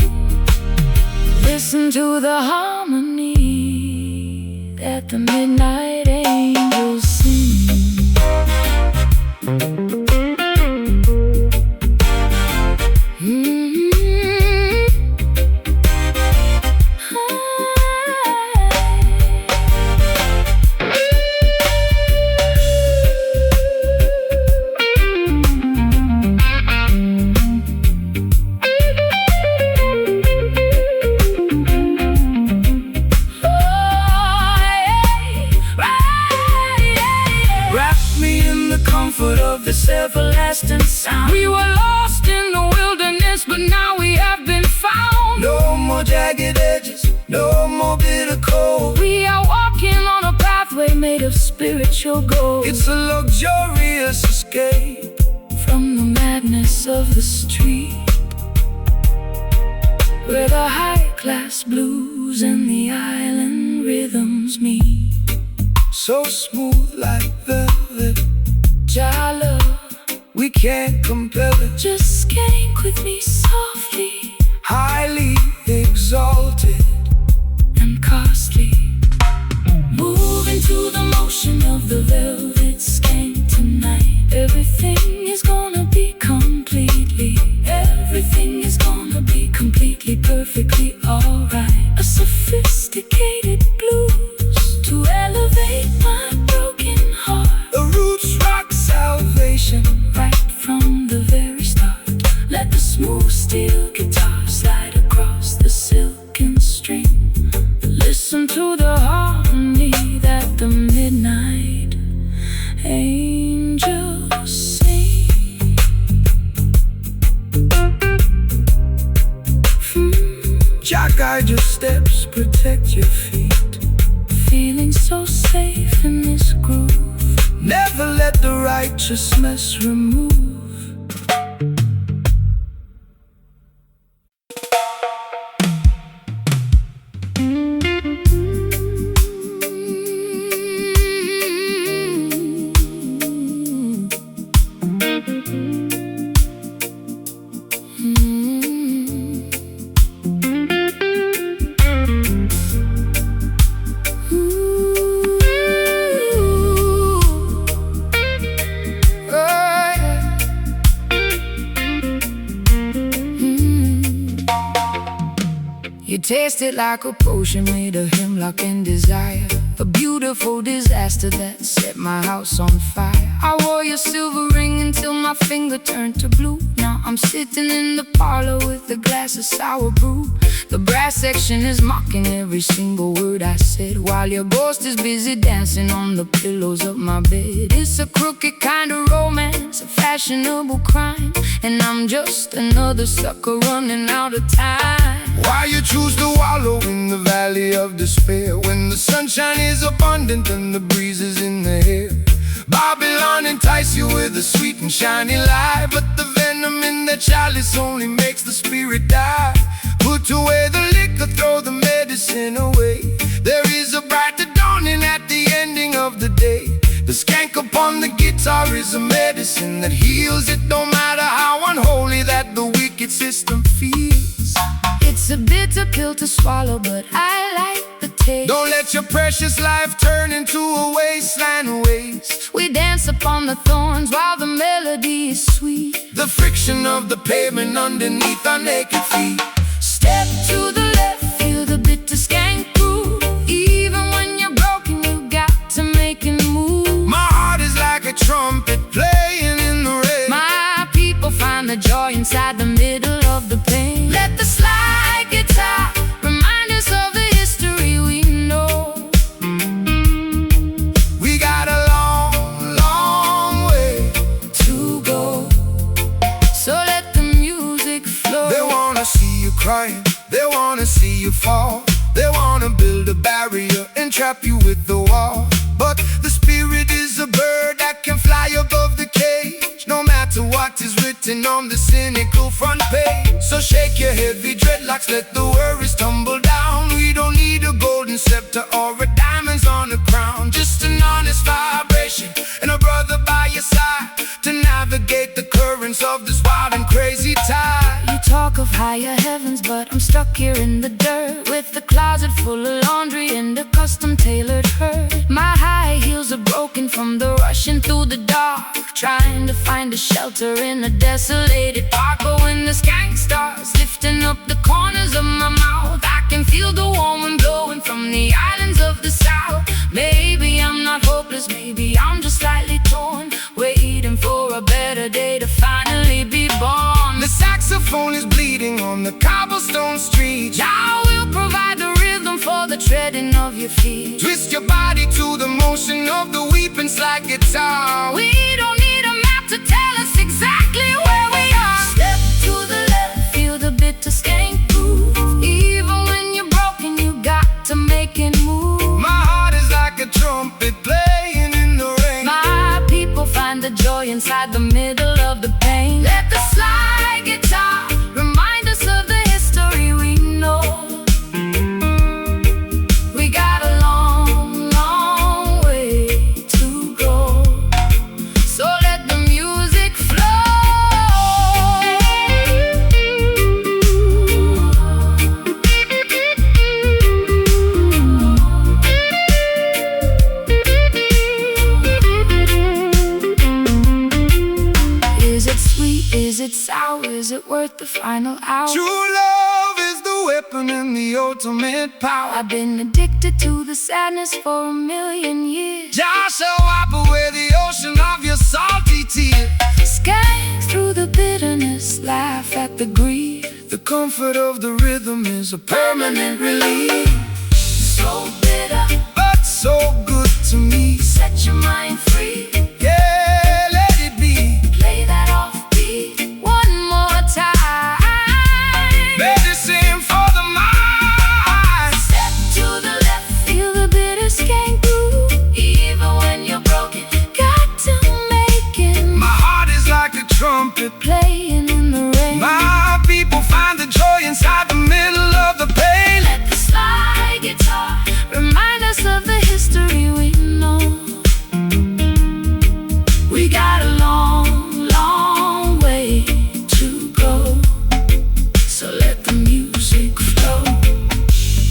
Listen to the harmony that the midnight angels sing. This everlasting sound. We were lost in the wilderness, but now we have been found. No more jagged edges, no more bitter cold. We are walking on a pathway made of spiritual gold. It's a luxurious escape from the madness of the street, where the high-class blues and the island rhythms meet. So smooth like velvet, Jala, we can't compel it. just skank with me softly, highly exalted and costly. Moving to the motion of the velvet skank tonight. Everything is gonna be completely, everything is gonna be completely, perfectly alright. A sophisticated blues to elevate my broken heart. a roots rock salvation Right from the very start, let the smooth steel guitar slide across the silken string. Listen to the harmony that the midnight angels sing. Jah guide your steps, protect your feet. Feeling so safe in this groove. Never let the righteousness remove. You taste it like a potion made of hemlock and desire, a beautiful disaster that set my house on fire. I wore your silver ring until my finger turned to blue. Now I'm sitting in the parlor with a glass of sour brew. The brass section is mocking every single word I said, while your ghost is busy dancing on the pillows of my bed. It's a crooked kind of romance, a fashionable crime, and I'm just another sucker running out of time. Why you choose to wallow in the valley of despair, when the sunshine is abundant and the breeze is in the air? Babylon entice you with a sweet and shiny lie, but the venom in the chalice only makes the spirit die. Put away the liquor, throw the medicine away. There is a brighter dawning at the ending of the day. The skank upon the guitar is a medicine that heals. It don't matter how unholy that the wicked system feels. It's a bitter pill to swallow, but I like the taste. Don't let your precious life turn into a wasteland waste. We dance upon the thorns while the melody is sweet. The friction of the pavement underneath our naked feet. Step to the left, feel the bitter skank groove. Even when you're broken, you got to make a move. My heart is like a trumpet playing in the rain. My people find the joy inside the middle of the pain. Let the slide guitar remind us of the history we know. We got a long, long way to go, so let the music flow. They wanna see you crying, they wanna see you fall. They wanna build a barrier and trap you with the wall. But the spirit is a bird that can fly above the cage, no matter what is written on the cynical front page. So shake your heavy dreadlocks, let the worries tumble down. We don't need a golden scepter or a diamonds on a crown. Just an honest vibration and a brother by your side to navigate the currents of this wild and crazy tide. You talk of higher heavens, but I'm stuck here in the dirt, with the closet full of laundry and a custom-tailored herd. My high heels are broken from the rushing through the dark, trying to find a shelter in a desolated park. But when the skank starts lifting up the corners of my mouth, I can feel the warm wind blowing from the islands of the south. Maybe I'm not hopeless, maybe I'm just slightly torn, waiting for a better day to finally be born. The saxophone is bleeding on the cobblestone streets. I will provide the rhythm for the treading of your feet. Twist your body to the motion of the weeping slide guitar. We don't need a map to tell us exactly where we are. Step to the left, feel the bitter skank groove. Even when you're broken, you got to make it move. My heart is like a trumpet playing in the rain. My people find the joy inside the middle of the pain. Let the slide guitar remind us of the history we know. We got a long, long way to go, so let the music flow. Is it sweet? Is it sour? Is it worth the final hour? True love is the weapon and the ultimate power. I've been addicted to the sadness for a million years. Just so wipe away the ocean of your salty tears. Skank through the bitterness, laugh at the grief. The comfort of the rhythm is a permanent relief. So bitter, but so good to me. set your mind free. Yeah, let it be. Play that offbeat one more time. Medicine for the mind. Step to the left, feel the bitter skank groove. Even when you're broken, got to make it. My heart is like a trumpet Playing in the rain. My people find the joy inside the middle of the pain. Let the slide guitar remind us of the history we know. We got a long, long way to go, so let the music flow.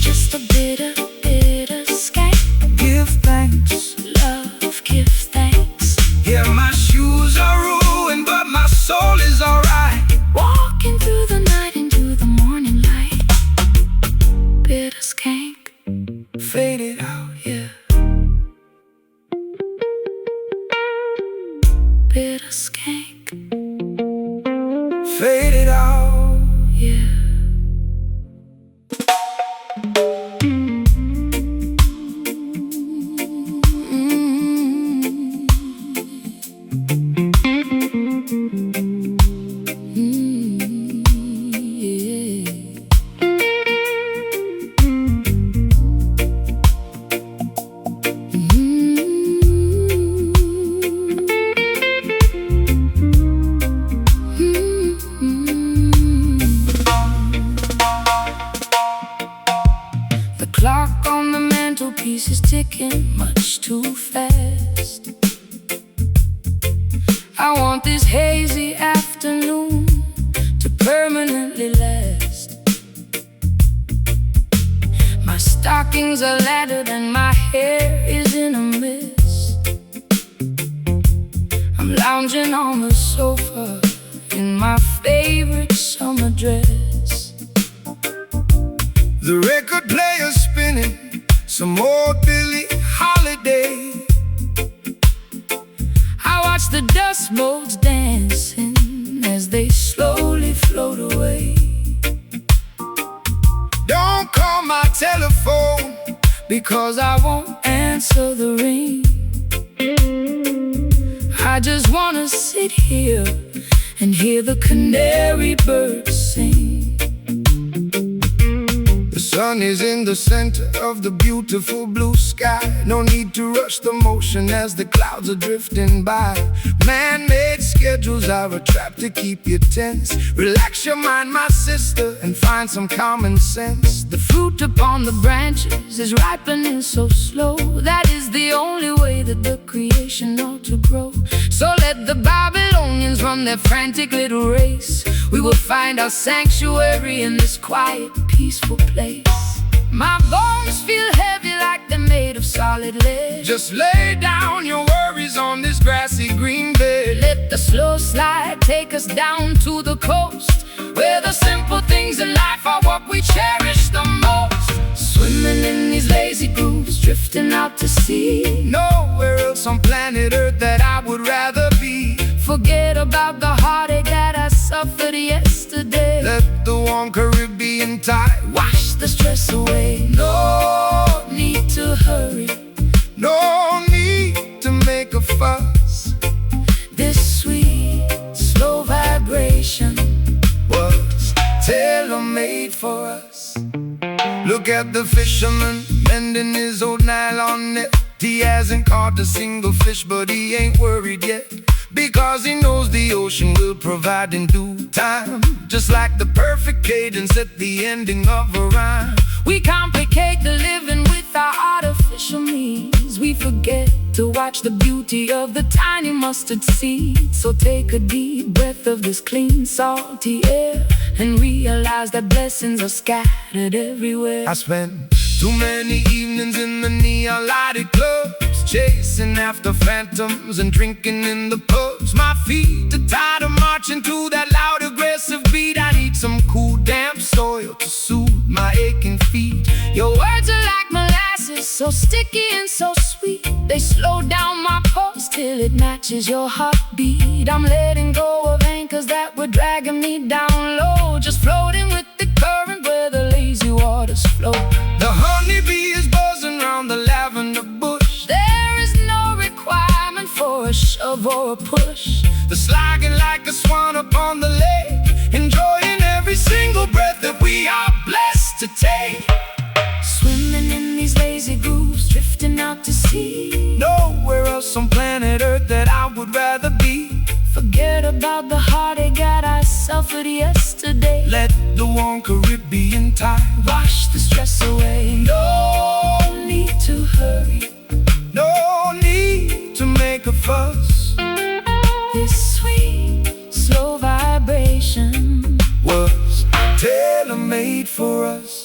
Just a bitter, bitter skank. Give thanks. Love, give thanks. Yeah, my shoes are ruined, but my soul is alright. Walking through the night into the morning light. Bitter skank, Fade it out. yeah. Bitter skank, Fade it out. yeah. Mm-hmm. ticking much too fast. I want this hazy afternoon to permanently last. My stockings are laddered and my hair is in a mess. I'm lounging on the sofa in my favorite summer dress. The record player's spinning some more Billie Holiday. I watch the dust motes dancing as they slowly float away. Don't call my telephone because I won't answer the ring. I just wanna sit here and hear the canary birds sing. The sun is in the center of the beautiful blue sky. No need to rush the motion as the clouds are drifting by. Man-made schedules are a trap to keep you tense. Relax your mind, my sister, and find some common sense. The fruit upon the branches is ripening so slow. That is the only way that the creation ought to grow. So let the Babylonians run their frantic little race. We will find our sanctuary in this quiet, peaceful place. My bones feel heavy like they're made of solid lead. Just lay down your worries on this grassy green bed. Let the slow slide take us down to the coast, where the simple things in life are what we cherish the most. Swimming in these lazy grooves, drifting out to sea. Nowhere else on planet Earth that I would rather be. Forget about the heartache that I suffered yesterday. Let the warm Caribbean tide wash the stress away. No need to hurry, no need to make a fuss. This sweet, slow vibration was tailor-made for us. Look at the fisherman mending his old nylon net. He hasn't caught a single fish, but he ain't worried yet, because he knows the ocean will provide in due time. Just like the perfect cadence at the ending of a rhyme. We complicate the living with our artificial means. We forget to watch the beauty of the tiny mustard seed. So take a deep breath of this clean, salty air and realize that blessings are scattered everywhere. I spent too many evenings in the neon lighted clubs, chasing after phantoms and drinking in the pubs. My feet are tired of marching to that loud aggressive beat. I need some cool damp soil to soothe my aching feet. Your words are like molasses, so sticky and so sweet. They slow down my pulse till it matches your heartbeat. I'm letting go of anchors that were dragging me down low, just floating with the current where the lazy waters flow. The honeybee is buzzing round the lavender bush. There is no requirement for a shove or a push. The slogging like a swan upon the lake, enjoying every single breath that we are blessed to take. Swimming in these lazy grooves, drifting out to sea. Nowhere else on planet Earth that I would rather be. Forget about the heartache that I suffered yesterday. Let the warm Caribbean tide wash the stress away. No need to hurry, no need to make a fuss. This sweet, slow vibration was tailor-made for us.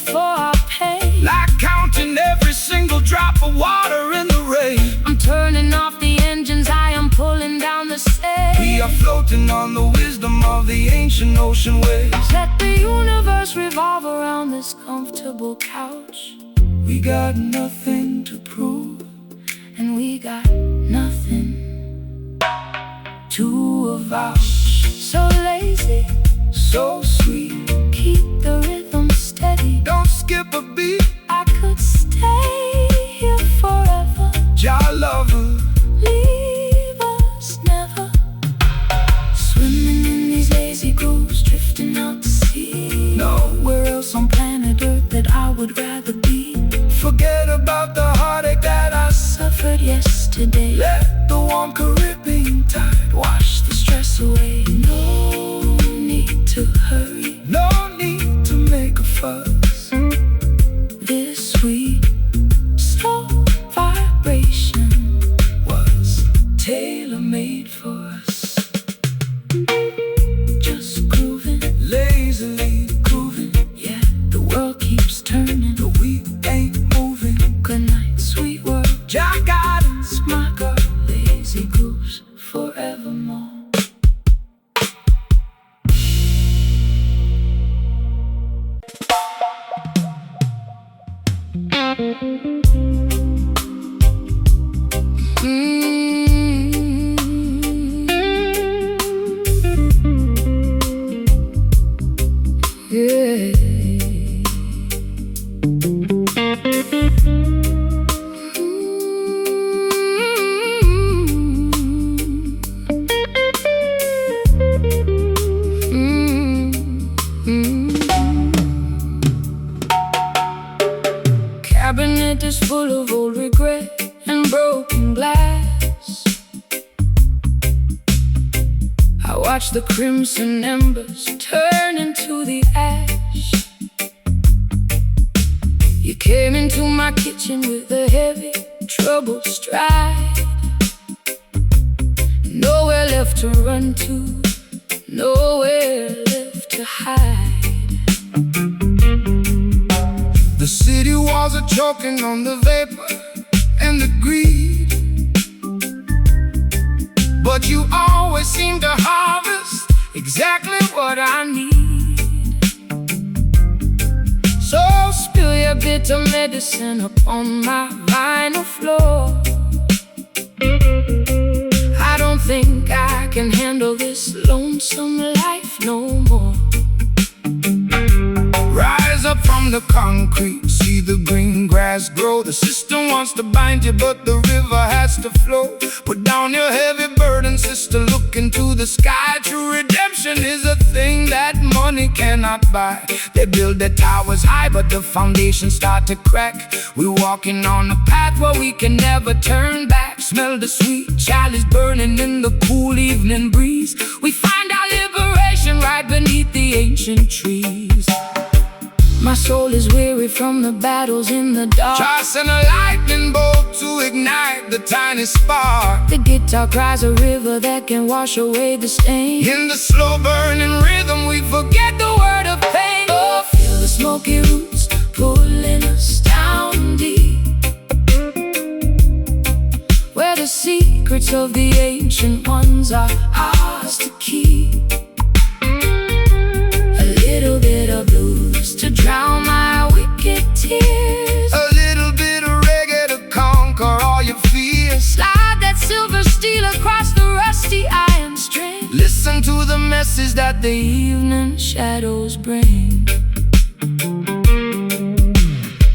For our pain, like counting every single drop of water in the rain. I'm turning off the engines, I am pulling down the sails. We are floating on the wisdom of the ancient ocean waves. Let the universe revolve around this comfortable couch. We got nothing to prove, and we got nothing to avouch. So lazy, so sweet, keep the rhythm steady. Don't skip a beat. I could stay here forever. Jah lover, leave us never. Swimming in these lazy grooves, drifting out to sea. Nowhere else on planet Earth but yesterday. Let the warm Caribbean tide Wash the stress away. No need to hurry. no need to make a fuss. This sweet, slow vibration Was tailor-made for us. Just grooving, lazily grooving. Yeah, the world keeps turning, but we ain't moving. good night, sweet world. Jack Gardens, My girl, lazy grooves forevermore. Yeah. Cabinet is full of old regret and broken glass. I watch the crimson embers turn into the ash. You came into my kitchen with a heavy troubled stride. Nowhere left to run to, nowhere left to hide. The city walls are choking on the vapor and the greed, but you always seem to harvest exactly what I need. So spill your bitter medicine upon my vinyl floor. I don't think I can handle this lonesome life no more. Rise up from the concrete, see the green grass grow. The system wants to bind you, but the river has to flow. Put down your heavy burden, sister, look into the sky. True redemption is a thing that money cannot buy. They build their towers high, but the foundations start to crack. We're walking on a path where we can never turn back. Smell the sweet chalice burning in the cool evening breeze. We find our liberation right beneath the ancient trees. My soul is weary from the battles in the dark. Just send a lightning bolt to ignite the tiny spark. The guitar cries a river that can wash away the stain. In the slow burning rhythm we forget the word of pain. Oh, feel the smoky roots pulling us down deep, where the secrets of the ancient ones are ours to keep. A little bit of blues to drown my wicked tears. A little bit of reggae to conquer all your fears. Slide that silver steel across the rusty iron string. Listen to the Message that the evening shadows bring.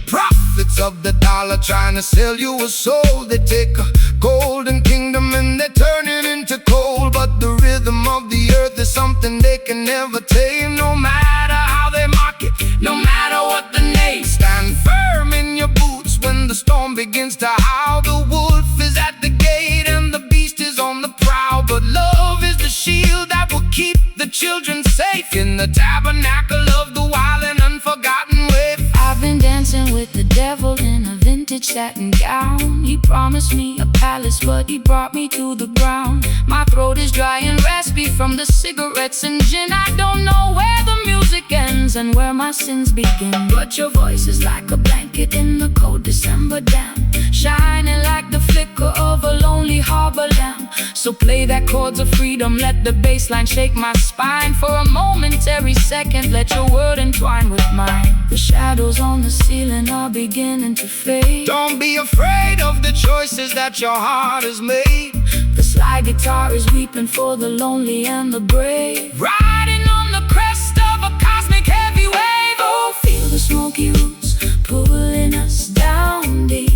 prophets of the dollar trying to sell you a soul. They take a golden kingdom and they turn it into coal. But the rhythm of the earth is something they can never tame. No matter how they mock it, no matter what the name. Stand firm in your boots when the storm begins to howl. The wolf is at the gate and the beast is on the prowl. But love is the shield that will keep the children safe in the tabernacle of the wild and unforgotten wave. I've been dancing with the devil in a vintage satin gown. He promised me a palace, but he brought me to the ground. My throat is dry and raspy from the cigarettes and gin. I don't know where the music ends and where my sins begin, but your voice is like a blanket in the cold December damp, shining like the flicker of a lonely harbor lamp. So play that chords of freedom, let the bass line shake my spine. For a momentary second, let your word entwine with mine. The shadows on the ceiling are beginning to fade. Don't be afraid of the choices that your heart has made. The slide guitar is weeping for the lonely and the brave, riding on the crest of a cosmic heavy wave. Oh, feel the smoky roots pulling us down deep,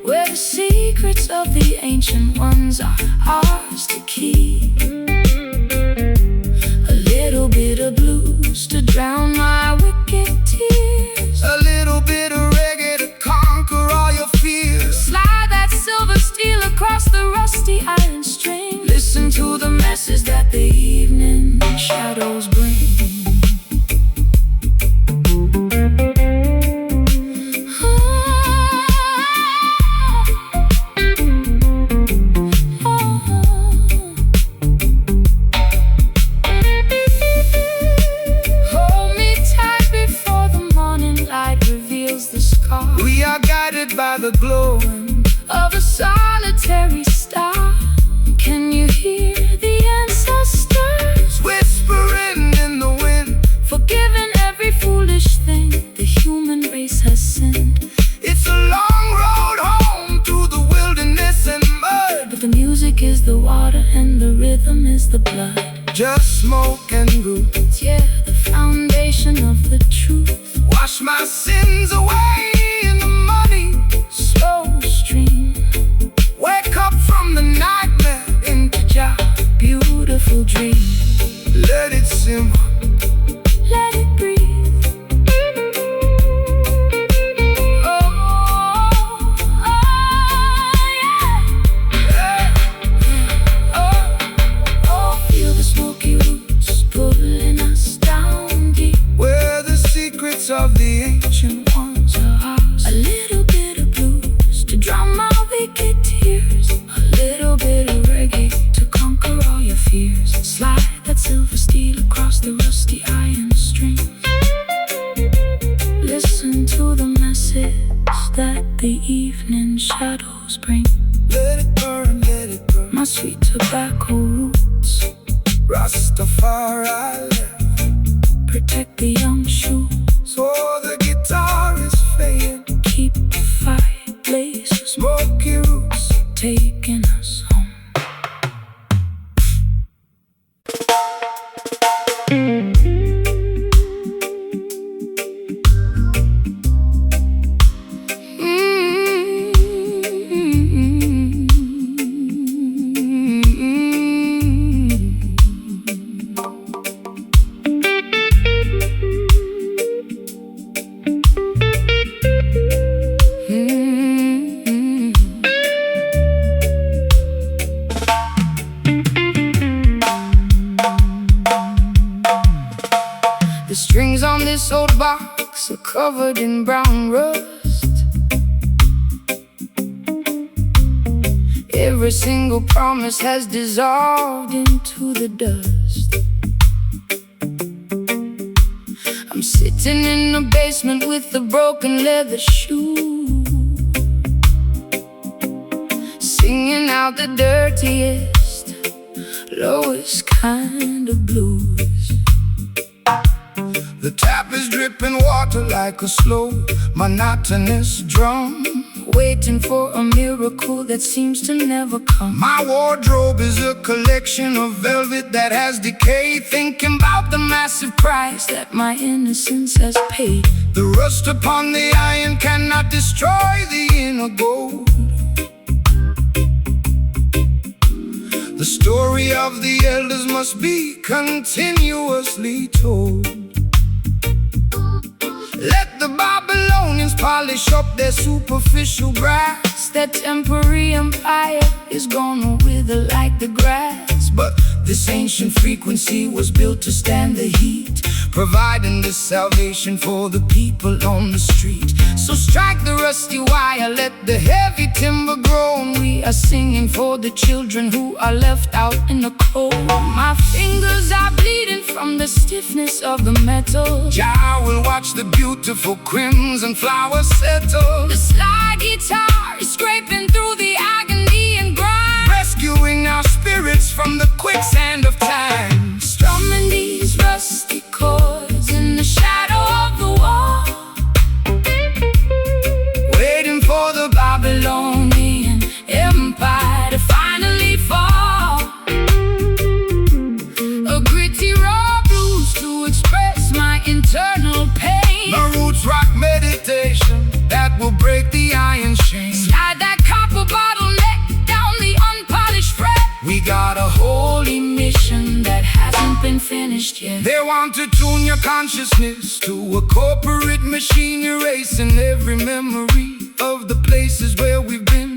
where the secrets of the ancient ones are ours to keep. A little bit of blues to drown my wicked tears. A little bit of reggae to conquer all your guided by the glow of a solitary star. Can you hear the ancestors whispering in the wind, forgiving every foolish thing the human race has sinned? It's a long road home through the wilderness and mud, but the music is the water and the rhythm is the blood. just smoke and roots, Yeah, the foundation of the truth. wash my sins away in the muddy Slow stream, wake up from the nightmare into Jah. beautiful dream. Let it simmer, Let it breathe. Oh, yeah. Feel the smoky roots pulling us down deep. where the secrets of the ancient ones are ours. A little bit of blues to drown my wicked tears. A little bit of reggae to conquer all your fears. Slide that silver steel across the rusty iron string. Listen to the message that the evening shadows bring. Let it burn, let it burn. My sweet tobacco roots Rastafari left, protect the young shoots. so the guitar is fading. Keep the fire blazing, Smoky roots, taking us home. the strings on this old box are covered in brown rust. Every single promise has dissolved into the dust. I'm sitting in the basement with a broken leather shoe, singing out the dirtiest, lowest kind of blues. The tap is dripping water like a slow, monotonous drum, Waiting for a miracle that seems to never come. my wardrobe is a collection of velvet that has decayed, thinking about the massive price that That my innocence has paid. the rust upon the iron cannot destroy the inner gold. The story of the elders must be continuously told. Let the Babylonians polish up their superficial brass. That temporary empire is gonna wither like the grass. But this ancient frequency was built to stand the heat, providing the salvation for the people on the street. So strike the rusty wire, let the heavy timber grow, and we are singing for the children who are left out in the cold. My fingers are bleeding from the stiffness of the metal. Jah will watch the beautiful crimson flowers settle, The slide guitar is scraping through the agony and grind, rescuing our spirits from the quicksand of time. strumming these rusty chords in the shadow of the wall, Waiting for the Babylonian empire to finally fall. A gritty raw blues to express my internal pain. the roots rock meditation that will break the iron chain. Slide that copper bottleneck down the unpolished fret. We got a Holy mission that hasn't been finished yet. They want to tune your consciousness to a corporate machine, erasing every memory of the places where we've been.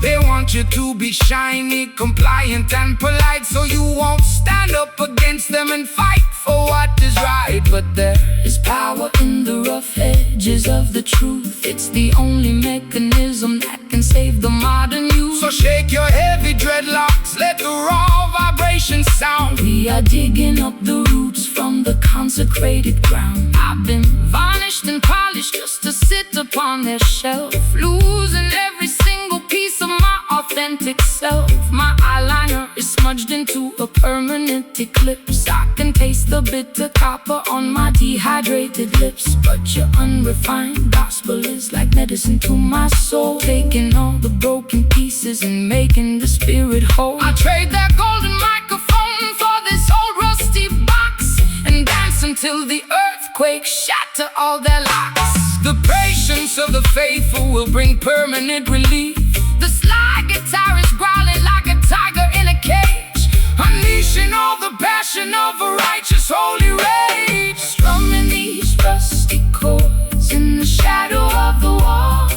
They want you to be shiny, compliant and polite, so you won't stand up against them and fight for what is right. But there There's power in the rough edges of the truth. It's the only mechanism that can save the modern youth. so shake your heavy dreadlocks, let the raw vibration sound. We are digging up the roots from the consecrated ground. I've been varnished and polished just to sit upon on their shelf, losing every single piece of my authentic self. My eyeliner is smudged into a permanent eclipse. I can taste the bitter copper on my dehydrated lips. But your unrefined gospel is like medicine to my soul, taking all the broken pieces and making the spirit whole. I trade that golden microphone for this old rusty box, and dance until the earthquake shatter all their locks. The patience of the faithful will bring permanent relief. The sly guitar is growling like a tiger in a cage, unleashing all the passion of a righteous holy rage. Strumming these rusty chords in the shadow of the wall,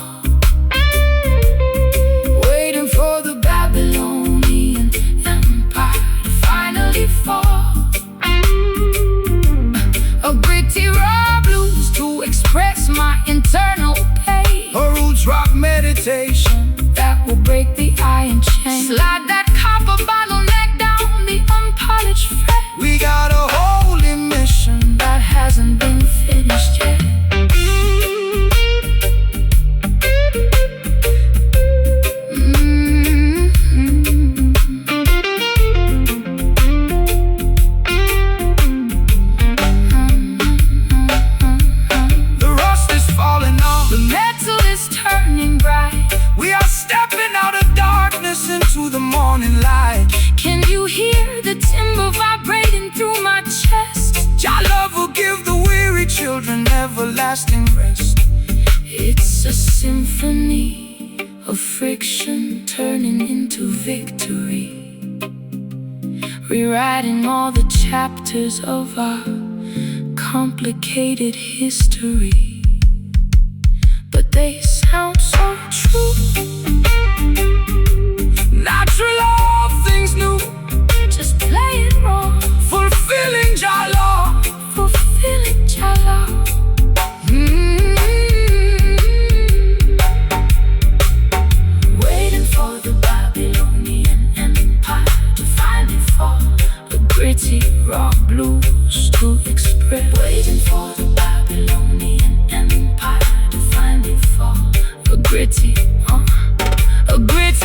waiting for the Babylonian empire to finally fall. A gritty raw blues to express my internal pain. A roots rock meditation that will break the iron chain. Slide that copper bottleneck down the unpolished fret. We got a holy mission that hasn't been finished yet. The rust is falling off, The metal is turning bright. we are stepping out of darkness into the morning light. Can you hear the timber vibrating through my chest? Your love will give the weary children everlasting rest. It's a symphony of friction turning into victory, rewriting all the chapters of our complicated history. But they sound so true. Natural, all things new, Just play it raw, fulfilling your law. fulfilling your law. Waiting for the Babylonian empire to finally fall. A gritty raw blues to express. Waiting for the Babylonian empire to finally fall. A gritty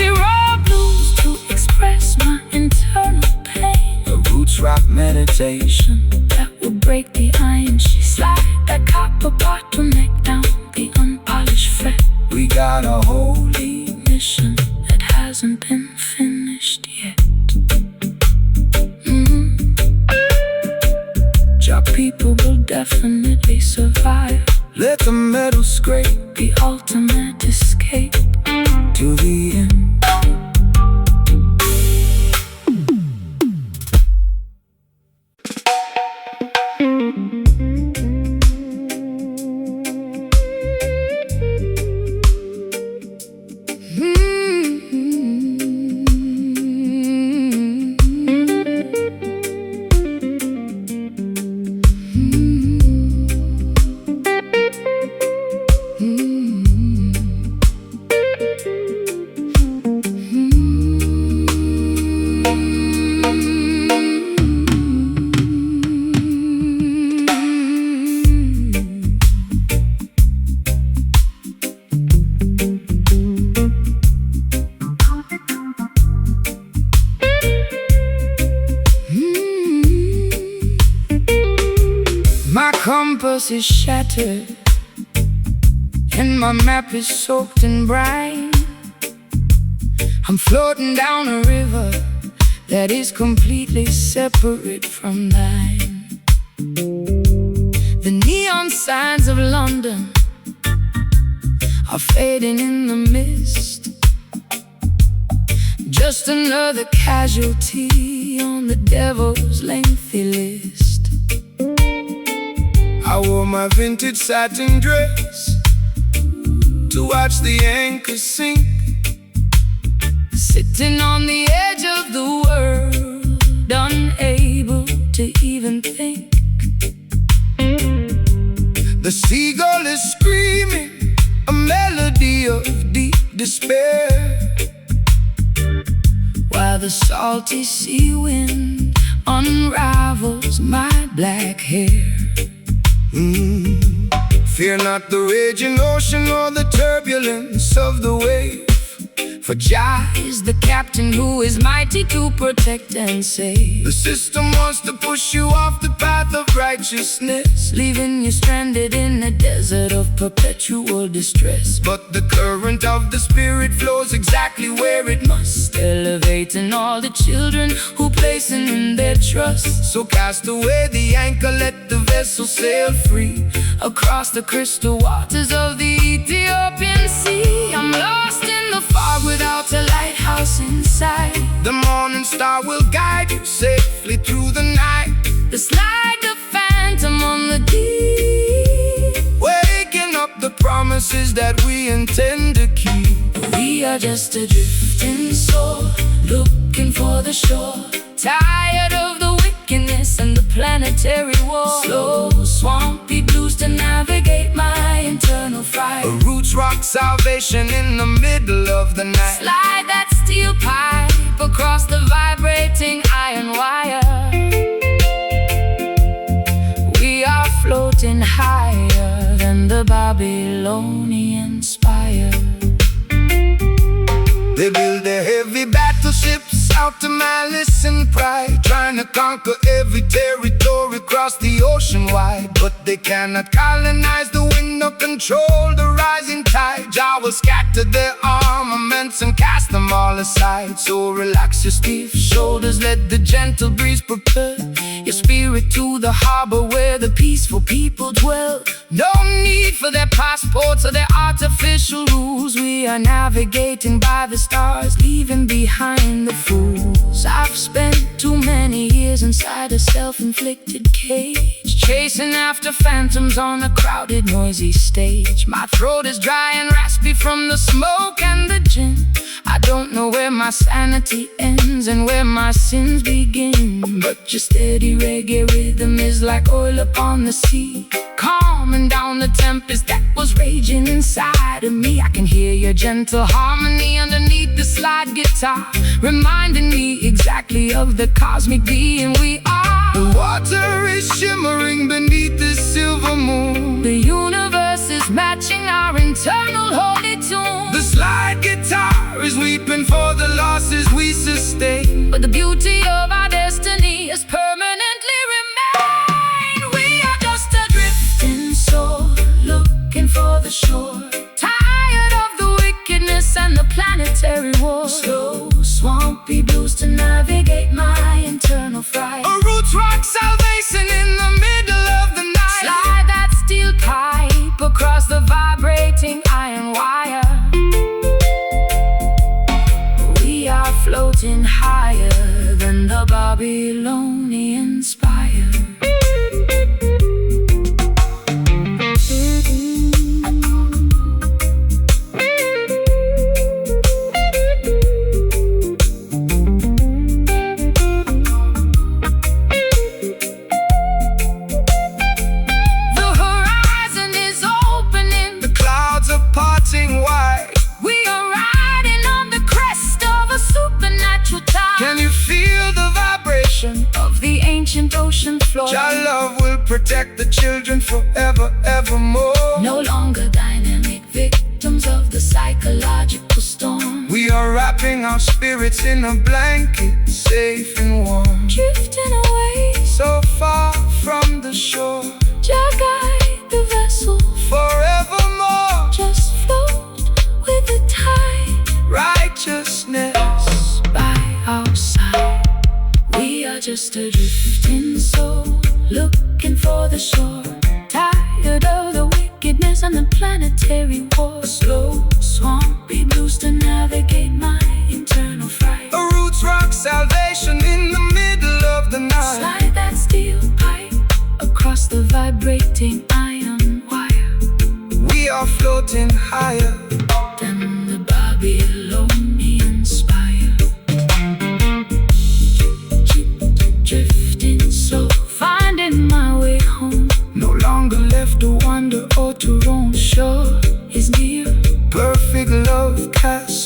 raw blues to express my internal pain. A roots rock meditation That will break the iron sheet. Slide that copper bottleneck down the unpolished fret. we got a holy Mission that hasn't been finished yet. Your people will definitely survive. let the metal scrape The ultimate escape. to the end. My compass is shattered and my map is soaked in brine. I'm floating down a river that is completely separate from thine. The neon signs of London are fading in the mist, just another casualty on the devil's lengthy list. I wore my vintage satin dress to watch the anchor sink, sitting on the edge of the world, unable to even think. The seagull is screaming a melody of deep despair, while the salty sea wind unravels my black hair. Fear not the raging ocean or the turbulence of the wave, for Jah is the captain who is mighty to protect and save. The system wants to push you off the path of righteousness, leaving you stranded in a desert of perpetual distress. But the current of the Spirit flows exactly where it must, elevating all the children who placing in their trust. So cast away the anchor, let the vessel sail free across the crystal waters of the Ethiopian sea. I'm lost in the fog without a lighthouse inside. The morning star will guide you safely through the night. Just like a phantom on the deep, waking up the promises that we intend to keep. We are just a drifting soul, looking for the shore, tired of the wickedness and the planetary war. Slow, swampy blues to navigate my internal fright. A roots rock salvation in the middle of the night. Slide that steel pipe across the vibrating iron wire. We are floating higher than the Babylonian spire. They build their heavy battleships out to malice and pride, trying to conquer every territory across the ocean wide. But they cannot colonize the wind or control the rising tide. Jah will scatter their armaments and cast them all aside. So relax your stiff shoulders, let the gentle breeze prepare your spirit to the harbor where the peaceful people dwell. No need for their passports or their artificial rules. We are navigating by the stars, leaving behind the fools. I've spent too many years inside a self-inflicted cage, chasing after phantoms on a crowded, noisy stage. My throat is dry and raspy from the smoke and the gin. I don't know where my sanity ends and where my sins begin. But your steady reggae rhythm is like oil upon the sea, calming down the tempest that was raging inside of me. I can hear your gentle harmony underneath the slide guitar, reminding me exactly of the cosmic being we are. The water is shimmering beneath the silver moon. The universe is matching our internal holy tune. The slide guitar is weeping for the losses we sustain, but the beauty of our destiny is permanently remain. We are just a drifting soul, looking for the shore, tired of the wickedness and the planetary war. Slow, swampy blues to navigate my internal fright. A roots rock salvation in the middle of the night. Slide that steel pipe across the vibrating iron wire. We are floating higher than the Babylonian spire. Can you feel the vibration of the ancient ocean floor? Jah love will protect the children forever, evermore. No longer dynamic victims of the psychological storm. We are wrapping our spirits in a blanket, safe and warm, drifting away so far from the shore. Jah guide the vessel forevermore. Just float with the tide. Righteousness by our side. We are just a drifting soul, looking for the shore, tired of the wickedness and the planetary war. Slow, swampy blues to navigate my internal fright. A roots rock salvation in the middle of the night. Slide that steel pipe across the vibrating iron wire. We are floating higher than the Babylonian spire. Drifting so, finding my way home. No longer left to wander or to roam. Shore is near, perfect love casts